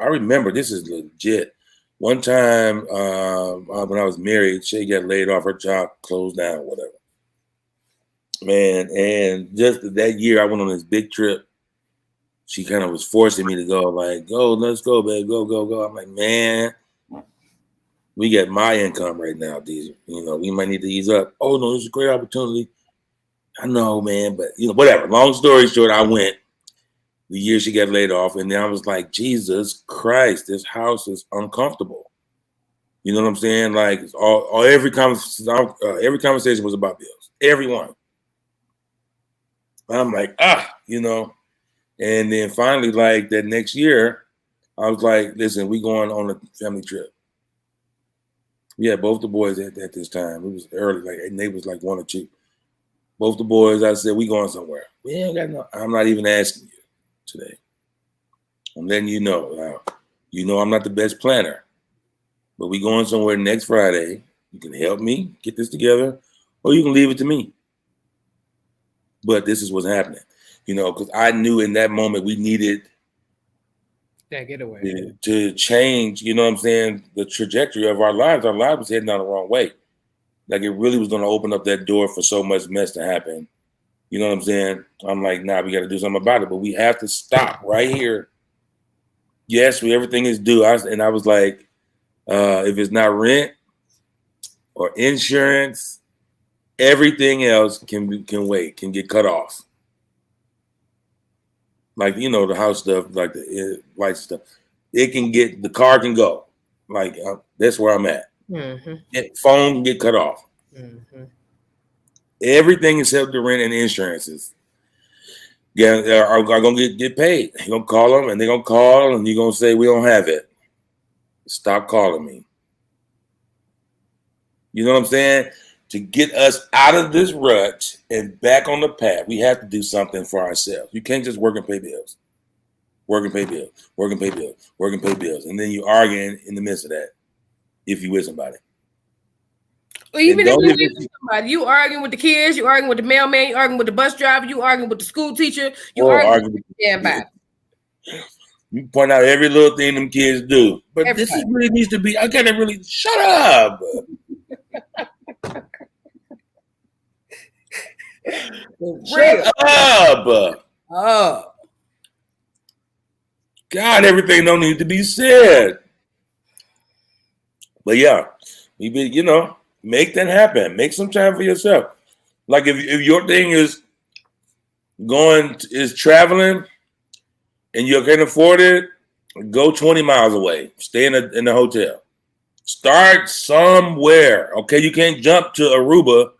I remember this is legit. One time when I was married, she got laid off, her job closed down, whatever. Man, and just that year, I went on this big trip. She kind of was forcing me to go, like, go, let's go, babe, go, go, go. I'm like, man, we got my income right now, these, we might need to ease up. Oh no, this is a great opportunity. I know, man, but whatever. Long story short, I went the year she got laid off, and then I was like, Jesus Christ, this house is uncomfortable. You know what I'm saying? Like every conversation was about bills. Everyone. I'm like, and then finally, like that next year, I was like, listen, we going on a family trip. We had both the boys at this time. It was early, like, and they was like 1 or 2. Both the boys, I said, we going somewhere. We ain't got no. I'm not even asking you today. I'm letting you know. Now, I'm not the best planner, but we going somewhere next Friday. You can help me get this together, or you can leave it to me. But this is what's happening, because I knew in that moment we needed that getaway to change, what I'm saying, the trajectory of our lives. Our lives was heading down the wrong way. Like it really was going to open up that door for so much mess to happen. You know what I'm saying? I'm like, nah, we got to do something about it. But we have to stop right here. Yes, everything is due. I was like, if it's not rent or insurance, everything else can wait, can get cut off. Like, the house stuff, like the light stuff. The car can go. Like, that's where I'm at. Mm-hmm. Phone can get cut off. Mm-hmm. Everything except the rent and insurances. are gonna get paid. You're gonna call them, and they're gonna call, and you're gonna say we don't have it. Stop calling me. You know what I'm saying? To get us out of this rut and back on the path, we have to do something for ourselves. You can't just work and pay bills. Work and pay bills. Work and pay bills. Work and pay bills. And then you're arguing in the midst of that if you with somebody. Well, even if you with somebody, you arguing with the kids, you arguing with the mailman, you arguing with the bus driver, you arguing with the school teacher, you arguing with the damn Bible. You point out every little thing them kids do. But this is really needs to be, I gotta really shut up. Shut up. Oh. God, everything don't need to be said. But yeah, you know, make that happen. Make some time for yourself. Like if your thing is traveling and you can afford it, go 20 miles away. Stay in the hotel. Start somewhere. Okay, you can't jump to Aruba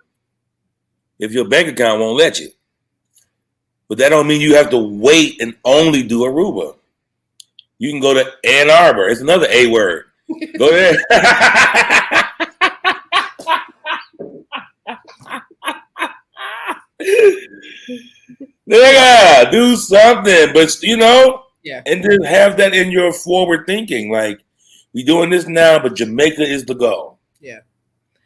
if your bank account won't let you. But that don't mean you have to wait and only do Aruba. You can go to Ann Arbor. It's another A word. Go there. Nigga, do something. But, you know, and then have that in your forward thinking. Like, we doing this now, but Jamaica is the goal. Yeah.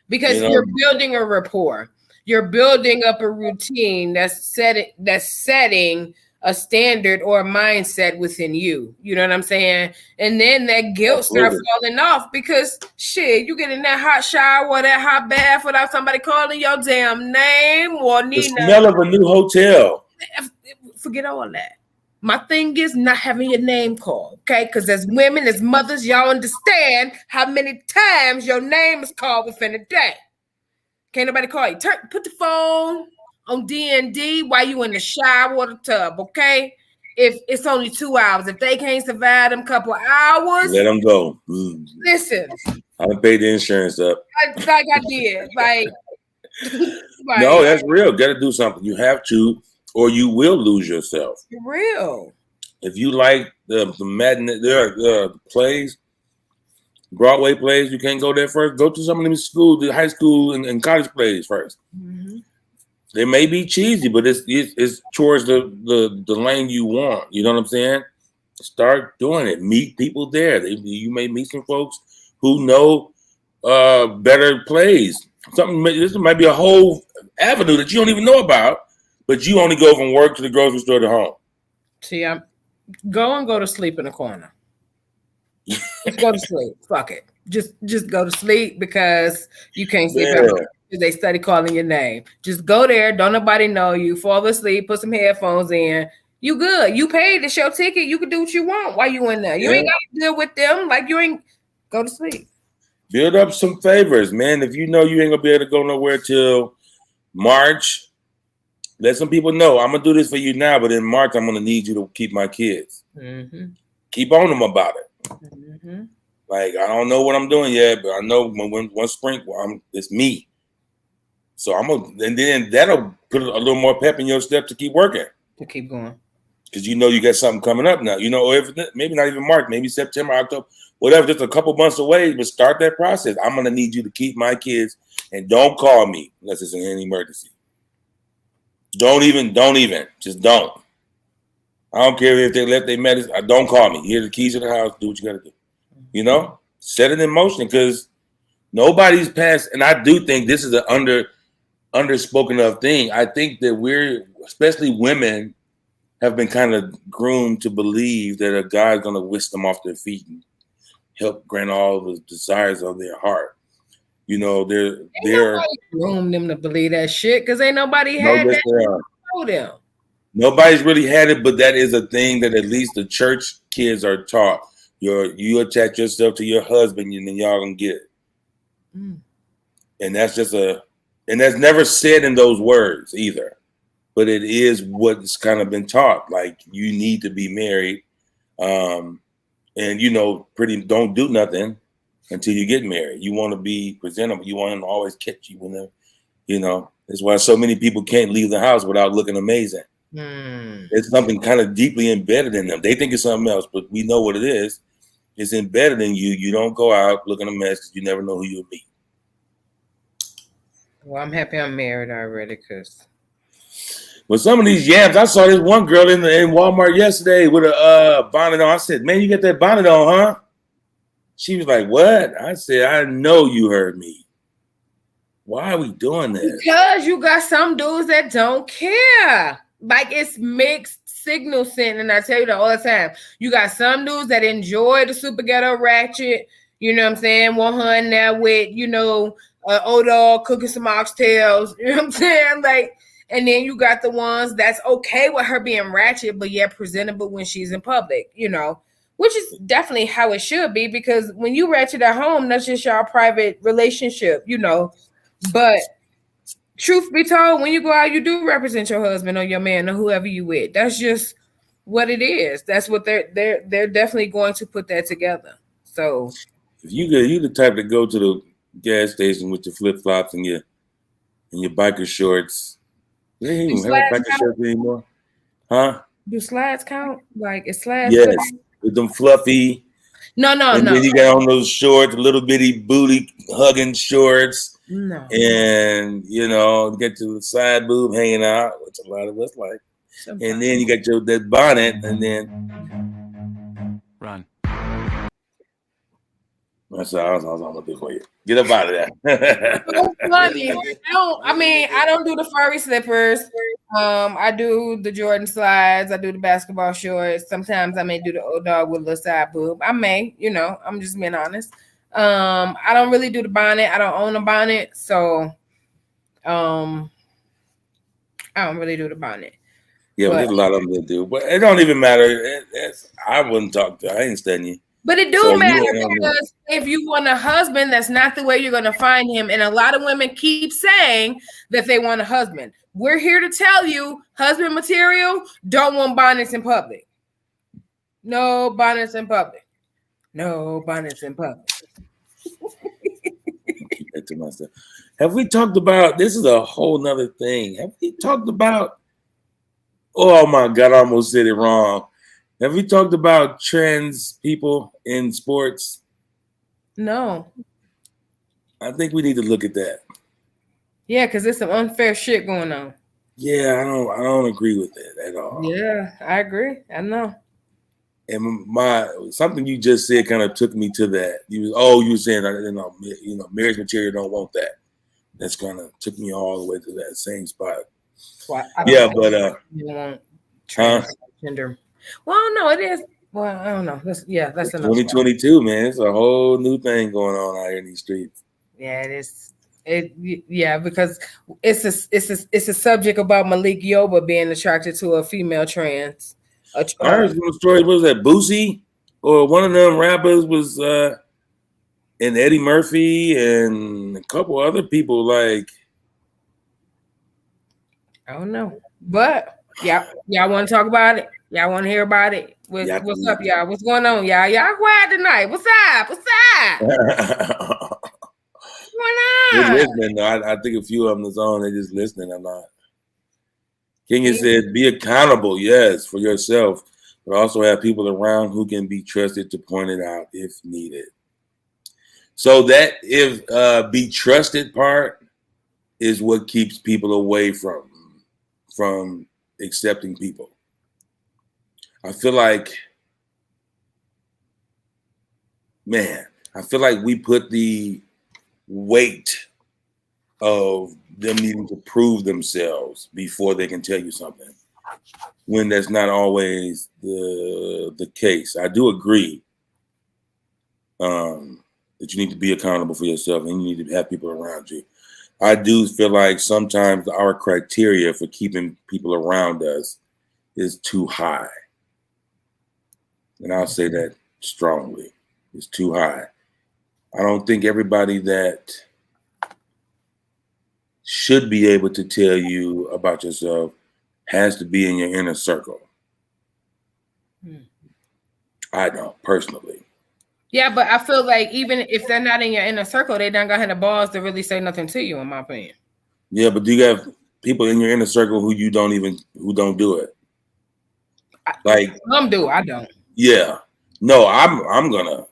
Because you're building a rapport. You're building up a routine that's setting a standard or a mindset within you. You know what I'm saying? And then that guilt starts falling off because shit, you get in that hot shower or that hot bath without somebody calling your damn name or the smell of a new hotel. Forget all that. My thing is not having your name called, okay? Because as women, as mothers, y'all understand how many times your name is called within a day. Can't nobody call you. Put the phone on D&D while you in the shower or the tub, okay? If it's only 2 hours, if they can't survive them couple hours, let them go. Listen, I done paid the insurance up. Like I did, like no, that's real. Got to do something. You have to, or you will lose yourself. For real. If you like the madness, the plays, Broadway plays, you can't go there first. Go to some of them schools, the high school and college plays first. Mm-hmm. They may be cheesy, but it's towards the lane you want. You know what I'm saying? Start doing it. Meet people there. You may meet some folks who know better plays. This might be a whole avenue that you don't even know about, but you only go from work to the grocery store to home. See, go to sleep in the corner. Go to sleep. Fuck it. Just go to sleep because you can't sleep because they study calling your name. Just go there. Don't nobody know you. Fall asleep. Put some headphones in. You good. You paid. It's your ticket. You can do what you want while you in there. You ain't got to deal with them. Like you ain't. Go to sleep. Build up some favors, man. If you know you ain't gonna be able to go nowhere till March, let some people know. I'm gonna do this for you now, but in March I'm gonna need you to keep my kids. Mm-hmm. Keep on them about it. Mm-hmm. Like I don't know what I'm doing yet, but I know when spring, it's me. So and then that'll put a little more pep in your step to keep working. To keep going. Because you know you got something coming up now. You know, maybe not even March, maybe September, October, whatever, just a couple months away, but start that process. I'm gonna need you to keep my kids and don't call me unless it's an emergency. Don't even, just don't. I don't care if they left their medicine. Don't call me. Here's the keys to the house. Do what you got to do. You know, set it in motion because nobody's past. And I do think this is an underspoken of thing. I think that especially women, have been kind of groomed to believe that a guy's going to whisk them off their feet and help grant all the desires of their heart. You know, they're groomed them to believe that shit because ain't nobody had that. Them. Nobody's really had it, but that is a thing that at least the church kids are taught. You attach yourself to your husband, and then y'all gonna get it. Mm. And that's and that's never said in those words either. But it is what's kind of been taught. Like you need to be married, and you know, don't do nothing until you get married. You want to be presentable. You want them to always catch you when they're, you know. That's why so many people can't leave the house without looking amazing. It's something kind of deeply embedded in them. They think it's something else, but we know what it is. It's embedded in you. You don't go out looking a mess because you never know who you'll meet. Well, I'm happy I'm married already because. Well, some of these yams, I saw this one girl in Walmart yesterday with a bonnet on. I said, man, you got that bonnet on, huh? She was like, what? I said, I know you heard me. Why are we doing this? Because you got some dudes that don't care. Like it's mixed signal sending. And I tell you that all the time. You got some dudes that enjoy the super ghetto ratchet. You know what I'm saying? Want her in there with, old dog cooking some oxtails. You know what I'm saying? Like, and then you got the ones that's okay with her being ratchet, but yet presentable when she's in public, which is definitely how it should be, because when you ratchet at home, that's just your private relationship, But truth be told, when you go out, you do represent your husband or your man or whoever you with. That's just what it is. That's what they're definitely going to put that together. So if you the type to go to the gas station with your flip flops and your biker shorts. They ain't even have biker shorts anymore. Huh? Do slides count? Like is slides? Yes, with them fluffy. No. And then you got on those shorts, little bitty booty hugging shorts. No. And you get your side boob hanging out, which a lot of us like. Sometimes. And then you got that bonnet, and then run. That's all I was gonna do for you. Get up out of there. So funny. I don't do the furry slippers. I do the Jordan slides. I do the basketball shorts. Sometimes I may do the old dog with a little side boob. I may, I'm just being honest. I don't really do the bonnet. I don't own a bonnet, so I don't really do the bonnet. Yeah, but there's a lot of them that do. But it don't even matter. I wouldn't talk to. I ain't studying you. But it do matter, because if you want a husband, that's not the way you're going to find him. And a lot of women keep saying that they want a husband. We're here to tell you, husband material, don't want bonnets in public. No bonnets in public. No bonnets in public. Keep that to myself. Have we talked about, this is a whole nother thing. Have we talked about, oh my God, I almost said it wrong. Have we talked about trans people in sports? No. I think we need to look at that. Yeah, because there's some unfair shit going on. Yeah, I don't agree with that at all. Yeah, I agree. I know. And something you just said kind of took me to that. You were saying marriage material don't want that. That's kind of took me all the way to that same spot. Well, you want transgender. Well, no, it is. Well, I don't know. That's enough. 2022, man. It's a whole new thing going on out here in these streets. Yeah, it is. Because it's a subject about Malik Yoba being attracted to a female trans. I heard some stories. Was that Boosie or one of them rappers was and Eddie Murphy and a couple other people like. I don't know, but y'all want to talk about it? Y'all want to hear about it? What's up, y'all? What's going on, y'all? Y'all quiet tonight. What's up? What's up? What's going on? They're listening, though. I think a few of them is on. They're just listening. I'm not. Kenya said, be accountable, yes, for yourself, but also have people around who can be trusted to point it out if needed. So that be trusted part is what keeps people away from accepting people. I feel like we put the weight of them needing to prove themselves before they can tell you something, when that's not always the case. I do agree that you need to be accountable for yourself and you need to have people around you. I do feel like sometimes our criteria for keeping people around us is too high. And I'll say that strongly. It's too high. I don't think everybody that should be able to tell you about yourself has to be in your inner circle. I don't, personally. Yeah, but I feel like even if they're not in your inner circle, they don't got the balls to really say nothing to you, in my opinion. Yeah, but do you have people in your inner circle who don't do it. Like some do, I don't. Yeah, no, I'm gonna,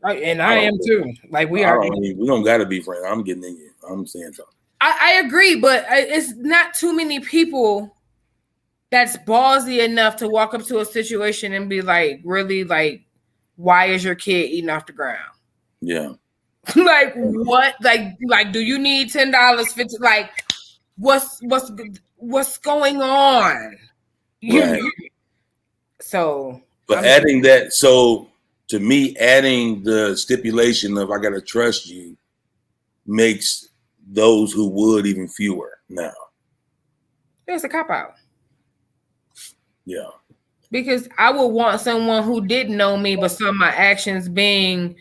And I am too. Like we don't got to be friends. I'm getting in you. I'm saying something. I agree, but it's not too many people that's ballsy enough to walk up to a situation and be like, really, like, why is your kid eating off the ground? Yeah. Like what? Like, do you need $10, 50? Like, what's going on? Right. So, but adding that, so to me, adding the stipulation of I gotta trust you makes those who would even fewer now. It's a cop out. Yeah. Because I would want someone who didn't know me, but saw my actions being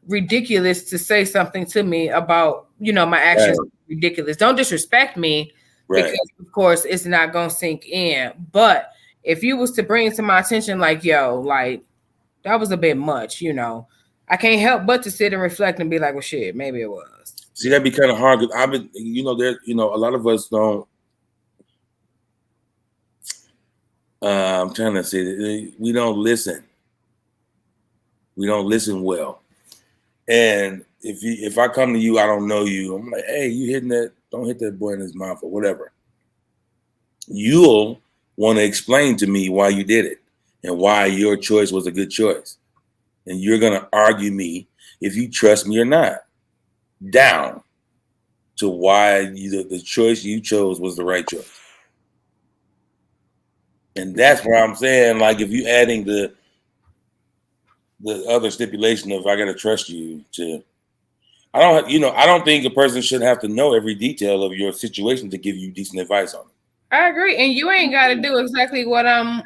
ridiculous to say something to me about, my actions ridiculous. Don't disrespect me, because of course it's not gonna sink in. But if you was to bring to my attention, like, yo, like that was a bit much, I can't help but to sit and reflect and be like, well, shit, maybe it was. See, that'd be kind of hard because I've been, there, a lot of us don't. I'm trying to say we don't listen. We don't listen well. And if I come to you, I don't know you. I'm like, hey, you hitting that? Don't hit that boy in his mouth or whatever. You'll want to explain to me why you did it and why your choice was a good choice. And you're going to argue me if you trust me or not down to why the choice you chose was the right choice. And that's where I'm saying, like, if you adding the other stipulation of I got to trust you to, I don't think a person should have to know every detail of your situation to give you decent advice on it. I agree. And you ain't got to do exactly what I'm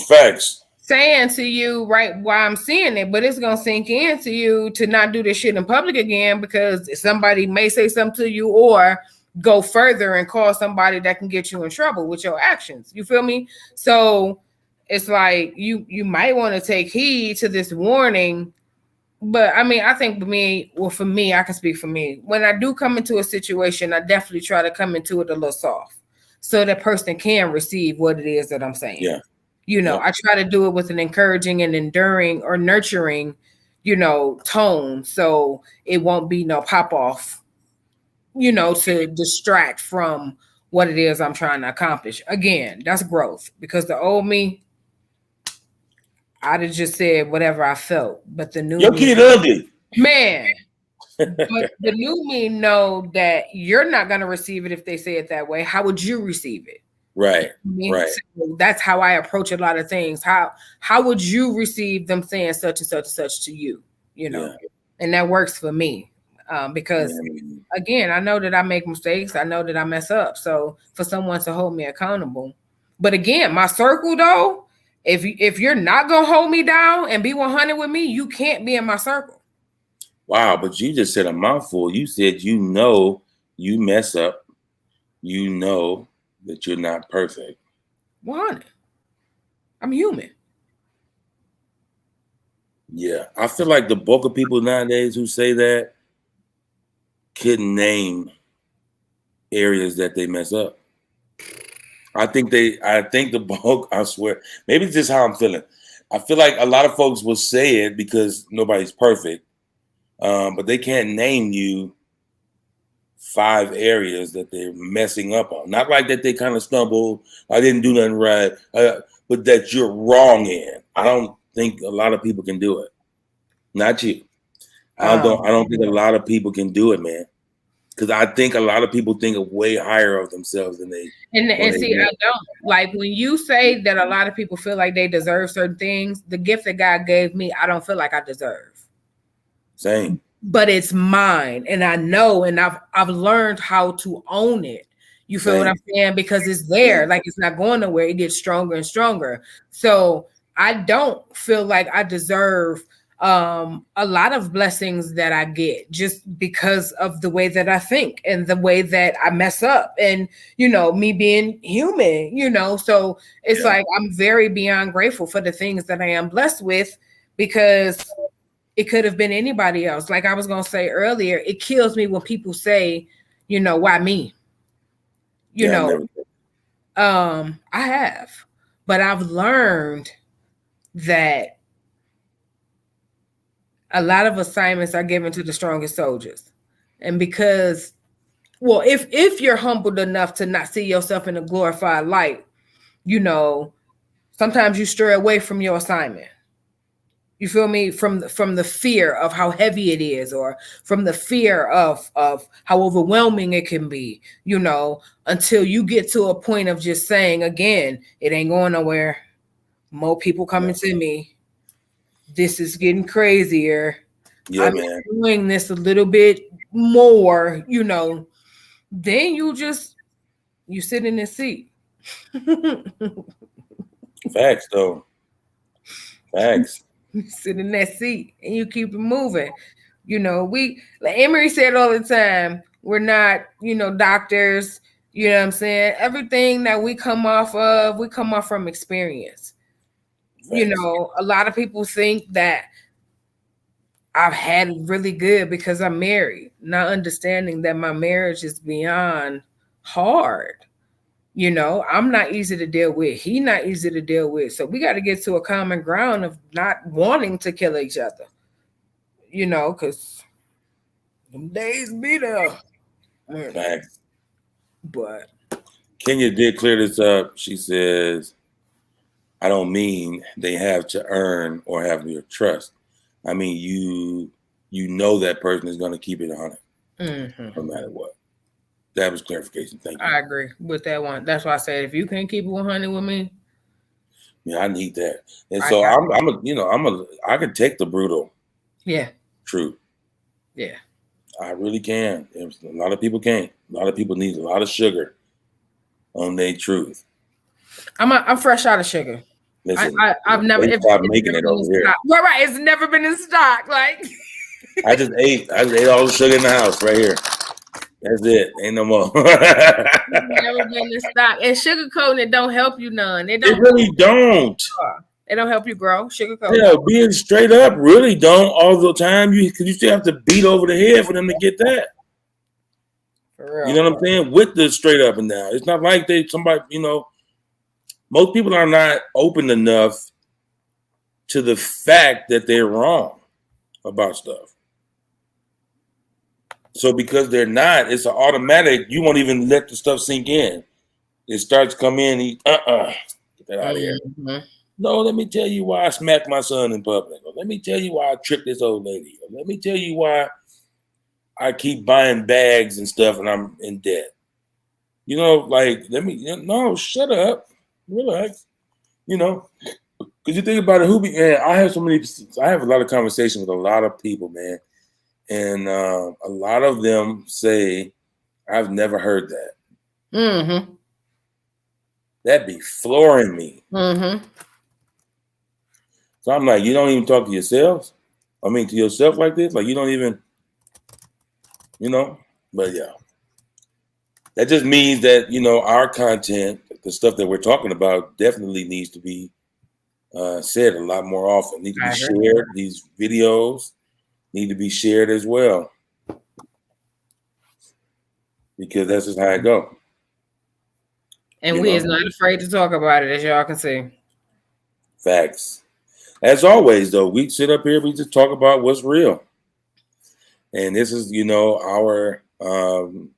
facts saying to you right while I'm seeing it, but it's going to sink into you to not do this shit in public again, because somebody may say something to you or go further and call somebody that can get you in trouble with your actions. You feel me? So it's like you might want to take heed to this warning. But I mean, I think for me, I can speak for me. When I do come into a situation, I definitely try to come into it a little soft so that person can receive what it is that I'm saying. Yeah. I try to do it with an encouraging and enduring or nurturing, tone. So it won't be no pop off, to distract from what it is I'm trying to accomplish. Again, that's growth, because the old me, I'd have just said whatever I felt. But the new your kid ugly, man. But the new me know that you're not going to receive it if they say it that way. How would you receive it? Right. Right. So that's how I approach a lot of things. How would you receive them saying such and such and such to you? And that works for me, because again, I know that I make mistakes. I know that I mess up. So for someone to hold me accountable, but again, my circle though, if you're not gonna hold me down and be 100 with me, you can't be in my circle. Wow, but you just said a mouthful. You said you mess up. You know that you're not perfect. 100. I'm human. Yeah, I feel like the bulk of people nowadays who say that couldn't name areas that they mess up. I think the bulk, I swear, maybe it's just how I'm feeling. I feel like a lot of folks will say it because nobody's perfect, but they can't name you 5 areas that they're messing up on. Not like that they kind of stumbled, I didn't do nothing right, but that you're wrong in. I don't think a lot of people can do it. Not you. I don't think a lot of people can do it, man. Because I think a lot of people think way higher of themselves than they. And see, I don't like when you say that a lot of people feel like they deserve certain things. The gift that God gave me, I don't feel like I deserve. Same. But it's mine, and I know, and I've learned how to own it. You feel what I'm saying? Because it's there, like it's not going nowhere. It gets stronger and stronger. So I don't feel like I deserve a lot of blessings that I get just because of the way that I think and the way that I mess up, and me being human. So it's like I'm very beyond grateful for the things that I am blessed with, because it could have been anybody else. Like I was going to say earlier, it kills me when people say, why me? You Yeah, I know, never. I have, but I've learned that a lot of assignments are given to the strongest soldiers. And because, well, if you're humbled enough to not see yourself in a glorified light, you know, sometimes you stray away from your assignment. You feel me? From the fear of how heavy it is, or from the fear of how overwhelming it can be, you know, until you get to a point of just saying again, it ain't going nowhere. More people coming to me. This is getting crazier. Yeah, I'm man. doing this a little bit more, you know. Then you sit in this seat. Facts, though. Facts. You sit in that seat and you keep it moving. You know, we like Emery said all the time, we're not, you know, doctors, you know what I'm saying? Everything that we come off of, we come off from experience. You Facts. know, a lot of people think that I've had it really good because I'm married, not understanding that my marriage is beyond hard. You know, I'm not easy to deal with. He not easy to deal with. So we got to get to a common ground of not wanting to kill each other. You know, because them days be there. Facts. But Kenya did clear this up. She says, I don't mean they have to earn or have your trust. I mean you know that person is going to keep it 100 no matter what. That was clarification. Thank you. I agree with that one. That's why I said if you can't keep it 100 with me, Yeah, I need that. And so I can take the brutal yeah, truth. yeah. I really can. A lot of people can't. A lot of people need a lot of sugar on their truth. I'm fresh out of sugar. Listen, I've never they stopped making it over here. Right. It's never been in stock. Like I just ate all the sugar in the house right here. That's it. Ain't no more. never been in stock. And sugar coating it don't help you none. It They don't. really don't. It don't help you grow. Sugar coating. Yeah, being straight up really don't all the time. Because you still have to beat over the head for them to get that. For real. You know what I'm saying? With the straight up and down. It's not like somebody, most people are not open enough to the fact that they're wrong about stuff. So because they're not, it's an automatic. You won't even let the stuff sink in. It starts to come in. Get that out of here. Mm-hmm. No, let me tell you why I smacked my son in public. Or let me tell you why I tripped this old lady. Or let me tell you why I keep buying bags and stuff and I'm in debt. No, shut up. Relax. Because you think about it, I have a lot of conversation with a lot of people, man. And a lot of them say, I've never heard that. Mm-hmm. That'd be flooring me. Mm-hmm. So I'm like, you don't even talk to yourselves? I mean, to yourself like this? Like, you don't even, But yeah. That just means that, our content, the stuff that we're talking about, definitely needs to be said a lot more often. Need to be shared. These videos need to be shared as well. Because that's just how it goes. And we is not afraid to talk about it, as y'all can see. Facts. As always, though, we sit up here, we just talk about what's real. And this is, our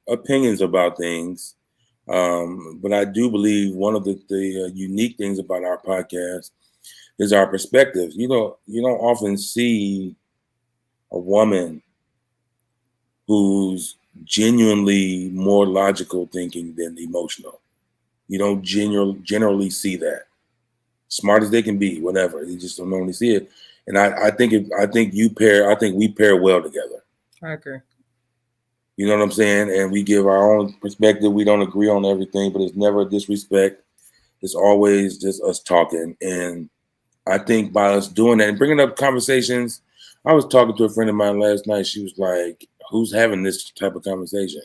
opinions about things. But I do believe one of the unique things about our podcast is our perspective. You don't often see a woman who's genuinely more logical thinking than emotional. You don't generally see that. Smart as they can be, whatever. You just don't normally see it. And I think we pair well together. I agree. You know what I'm saying? And we give our own perspective. We don't agree on everything, but it's never disrespect. It's always just us talking. And I think by us doing that and bringing up conversations, I was talking to a friend of mine last night. She was like, who's having this type of conversation?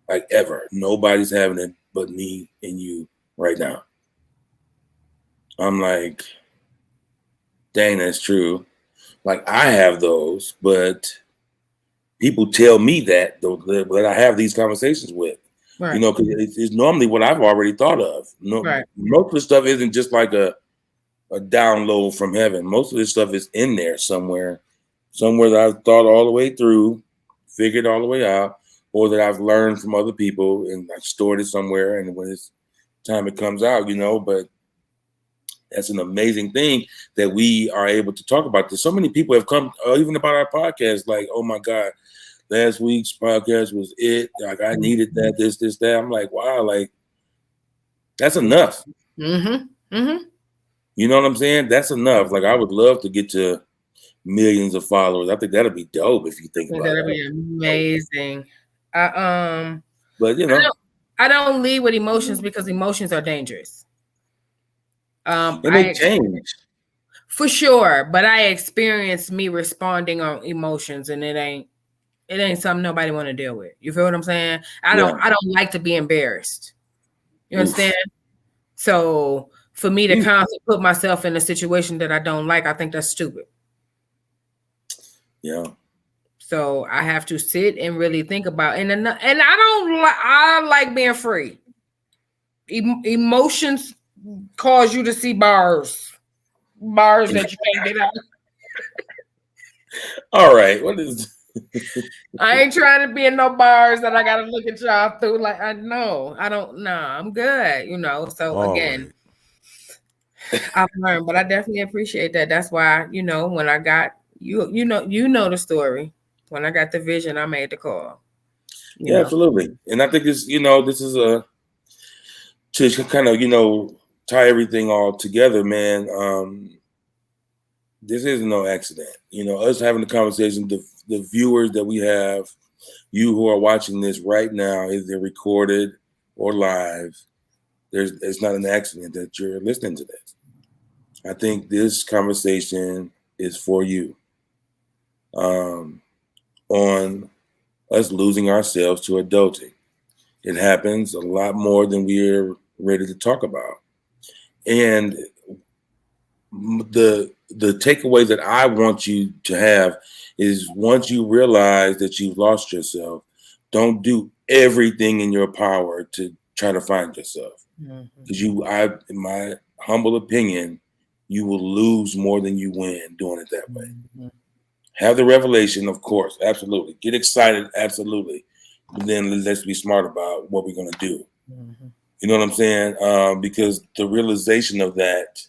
Like ever. Nobody's having it but me and you right now. I'm like, dang, that's true. Like I have those, but people tell me that I have these conversations with. You Right. know, because it's normally what I've already thought of. No, Right. most of the stuff isn't just like a download from heaven. Most of this stuff is in there somewhere that I've thought all the way through, figured all the way out, or that I've learned from other people and I've stored it somewhere. And when it's time it comes out, you know, but that's an amazing thing that we are able to talk about this. So many people have come, even about our podcast, like, oh my God, last week's podcast was it. Like, I needed that, this, that. I'm like, wow, like, that's enough. Mm-hmm. Mm-hmm. You know what I'm saying? That's enough. Like, I would love to get to millions of followers. I think that'd be dope if you think about That'll it. be amazing. I But you I know, don't I don't lead with emotions because emotions are dangerous. and they I change. for sure, but I experienced me responding on emotions, and it ain't something nobody want to deal with. You feel what I'm saying? Yeah. I don't like to be embarrassed. You understand? Oof. So for me to You, constantly put myself in a situation that I don't like, I think that's stupid. yeah. So I have to sit and really think about and I don't like I like being free. Emotions cause you to see bars that you can't get out. All right. What is? I ain't trying to be in no bars that I gotta look at y'all through. Like I know I don't. Nah, I'm good. So All again, right. I've learned, but I definitely appreciate that. That's why when I got you know the story. When I got the vision, I made the call. You Yeah, know. absolutely. And I think it's this is a to kind of tie everything all together, man. This is no accident. Us having the conversation, the viewers that we have, you who are watching this right now, either recorded or live. It's not an accident that you're listening to this. I think this conversation is for you, on us losing ourselves to adulting. It happens a lot more than we're ready to talk about. And the takeaway that I want you to have is, once you realize that you've lost yourself, don't do everything in your power to try to find yourself. Because in my humble opinion, you will lose more than you win doing it that way. Mhm. Have the revelation, of course, absolutely. Get excited, absolutely. But then let's be smart about what we're going to do. Mhm. You know what I'm saying? Because the realization of that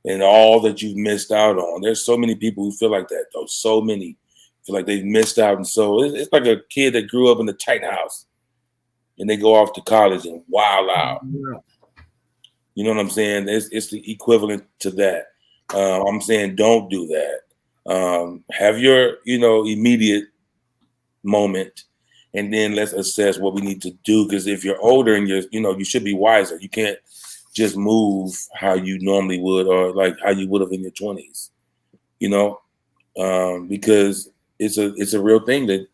and all that you've missed out on, there's so many people who feel like that, though. So many feel like they've missed out. And so it's like a kid that grew up in a tight house and they go off to college and wild out. Yeah. You know what I'm saying? It's the equivalent to that. I'm saying don't do that. Have your, immediate moment, and then let's assess what we need to do. Because if you're older and you should be wiser. You can't just move how you normally would, or like how you would have in your 20s. Because it's a real thing that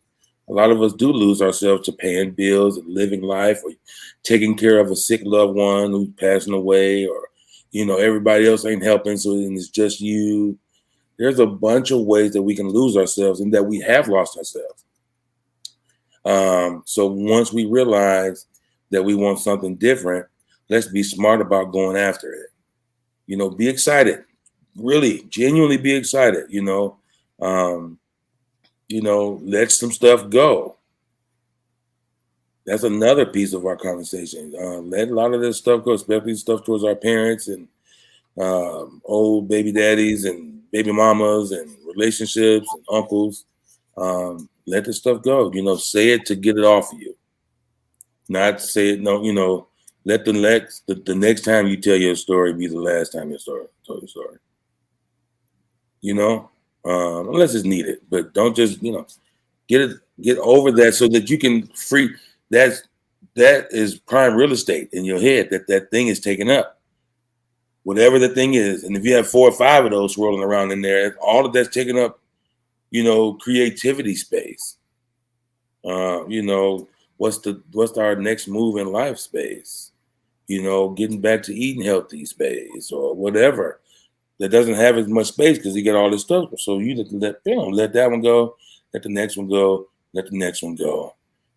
a lot of us do lose ourselves to paying bills and living life, or taking care of a sick loved one who's passing away, or everybody else ain't helping, so then it's just you. There's a bunch of ways that we can lose ourselves and that we have lost ourselves. So once we realize that we want something different, let's be smart about going after it. Be excited, really, genuinely be excited. Let some stuff go. That's another piece of our conversation. Let a lot of this stuff go, especially stuff towards our parents and old baby daddies and baby mamas and relationships and uncles. Let the stuff go. Say it to get it off of you. Not say it. No, let the next time you tell your story be the last time you told your story. Unless it's needed, but don't just get over that so that you can free. That is prime real estate in your head. That thing is taken up, whatever the thing is. And if you have 4 or 5 of those swirling around in there, all of that's taken up, creativity space. What's our next move in life space? Getting back to eating healthy space or whatever that doesn't have as much space because you get all this stuff. So you let that one go, let the next one go, let the next one go.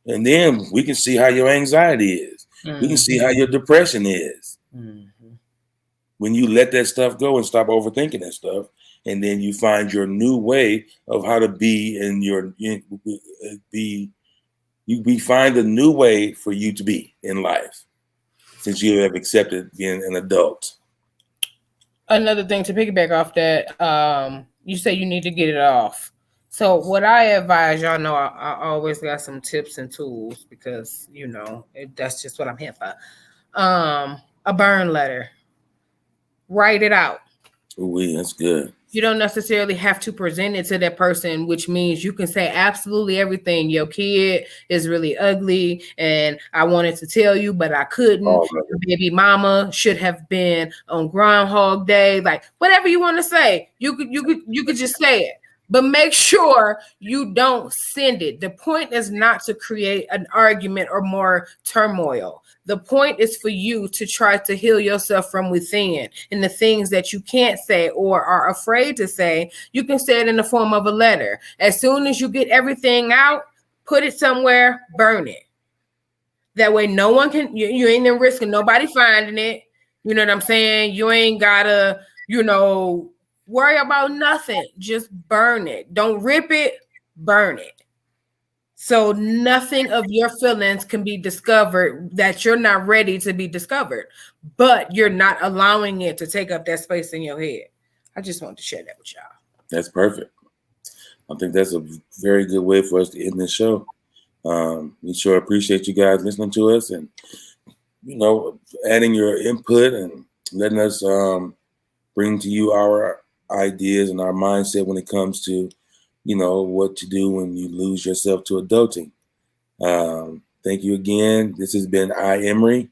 And then we can see how your anxiety is. We can see how your depression is. When you let that stuff go and stop overthinking that stuff, and then you find your new way of how to be we find a new way for you to be in life since you have accepted being an adult. Another thing to piggyback off that, you say you need to get it off. So what I advise, y'all know I always got some tips and tools because that's just what I'm here for. A burn letter. Write it out. Ooh, that's good. You don't necessarily have to present it to that person, which means you can say absolutely everything. Your kid is really ugly, and I wanted to tell you, but I couldn't. Your baby mama should have been on Groundhog Day. Like whatever you want to say, you could just say it. But make sure you don't send it. The point is not to create an argument or more turmoil. The point is for you to try to heal yourself from within. And the things that you can't say or are afraid to say, you can say it in the form of a letter. As soon as you get everything out, put it somewhere, burn it. That way no one can, you ain't in risk of nobody finding it. You know what I'm saying? You ain't gotta, worry about nothing. Just burn it. Don't rip it, burn it. So nothing of your feelings can be discovered that you're not ready to be discovered, but you're not allowing it to take up that space in your head. I just wanted to share that with y'all. That's perfect. I think that's a very good way for us to end this show. We sure appreciate you guys listening to us and, adding your input and letting us bring to you our ideas and our mindset when it comes to what to do when you lose yourself to adulting. Thank you again. This has been Emery.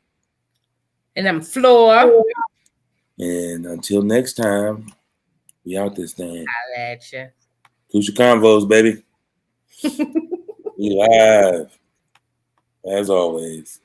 And I'm F.L.O.R. And until next time, we out this thing. I'll at you. Crucial Convos, baby. We live, as always.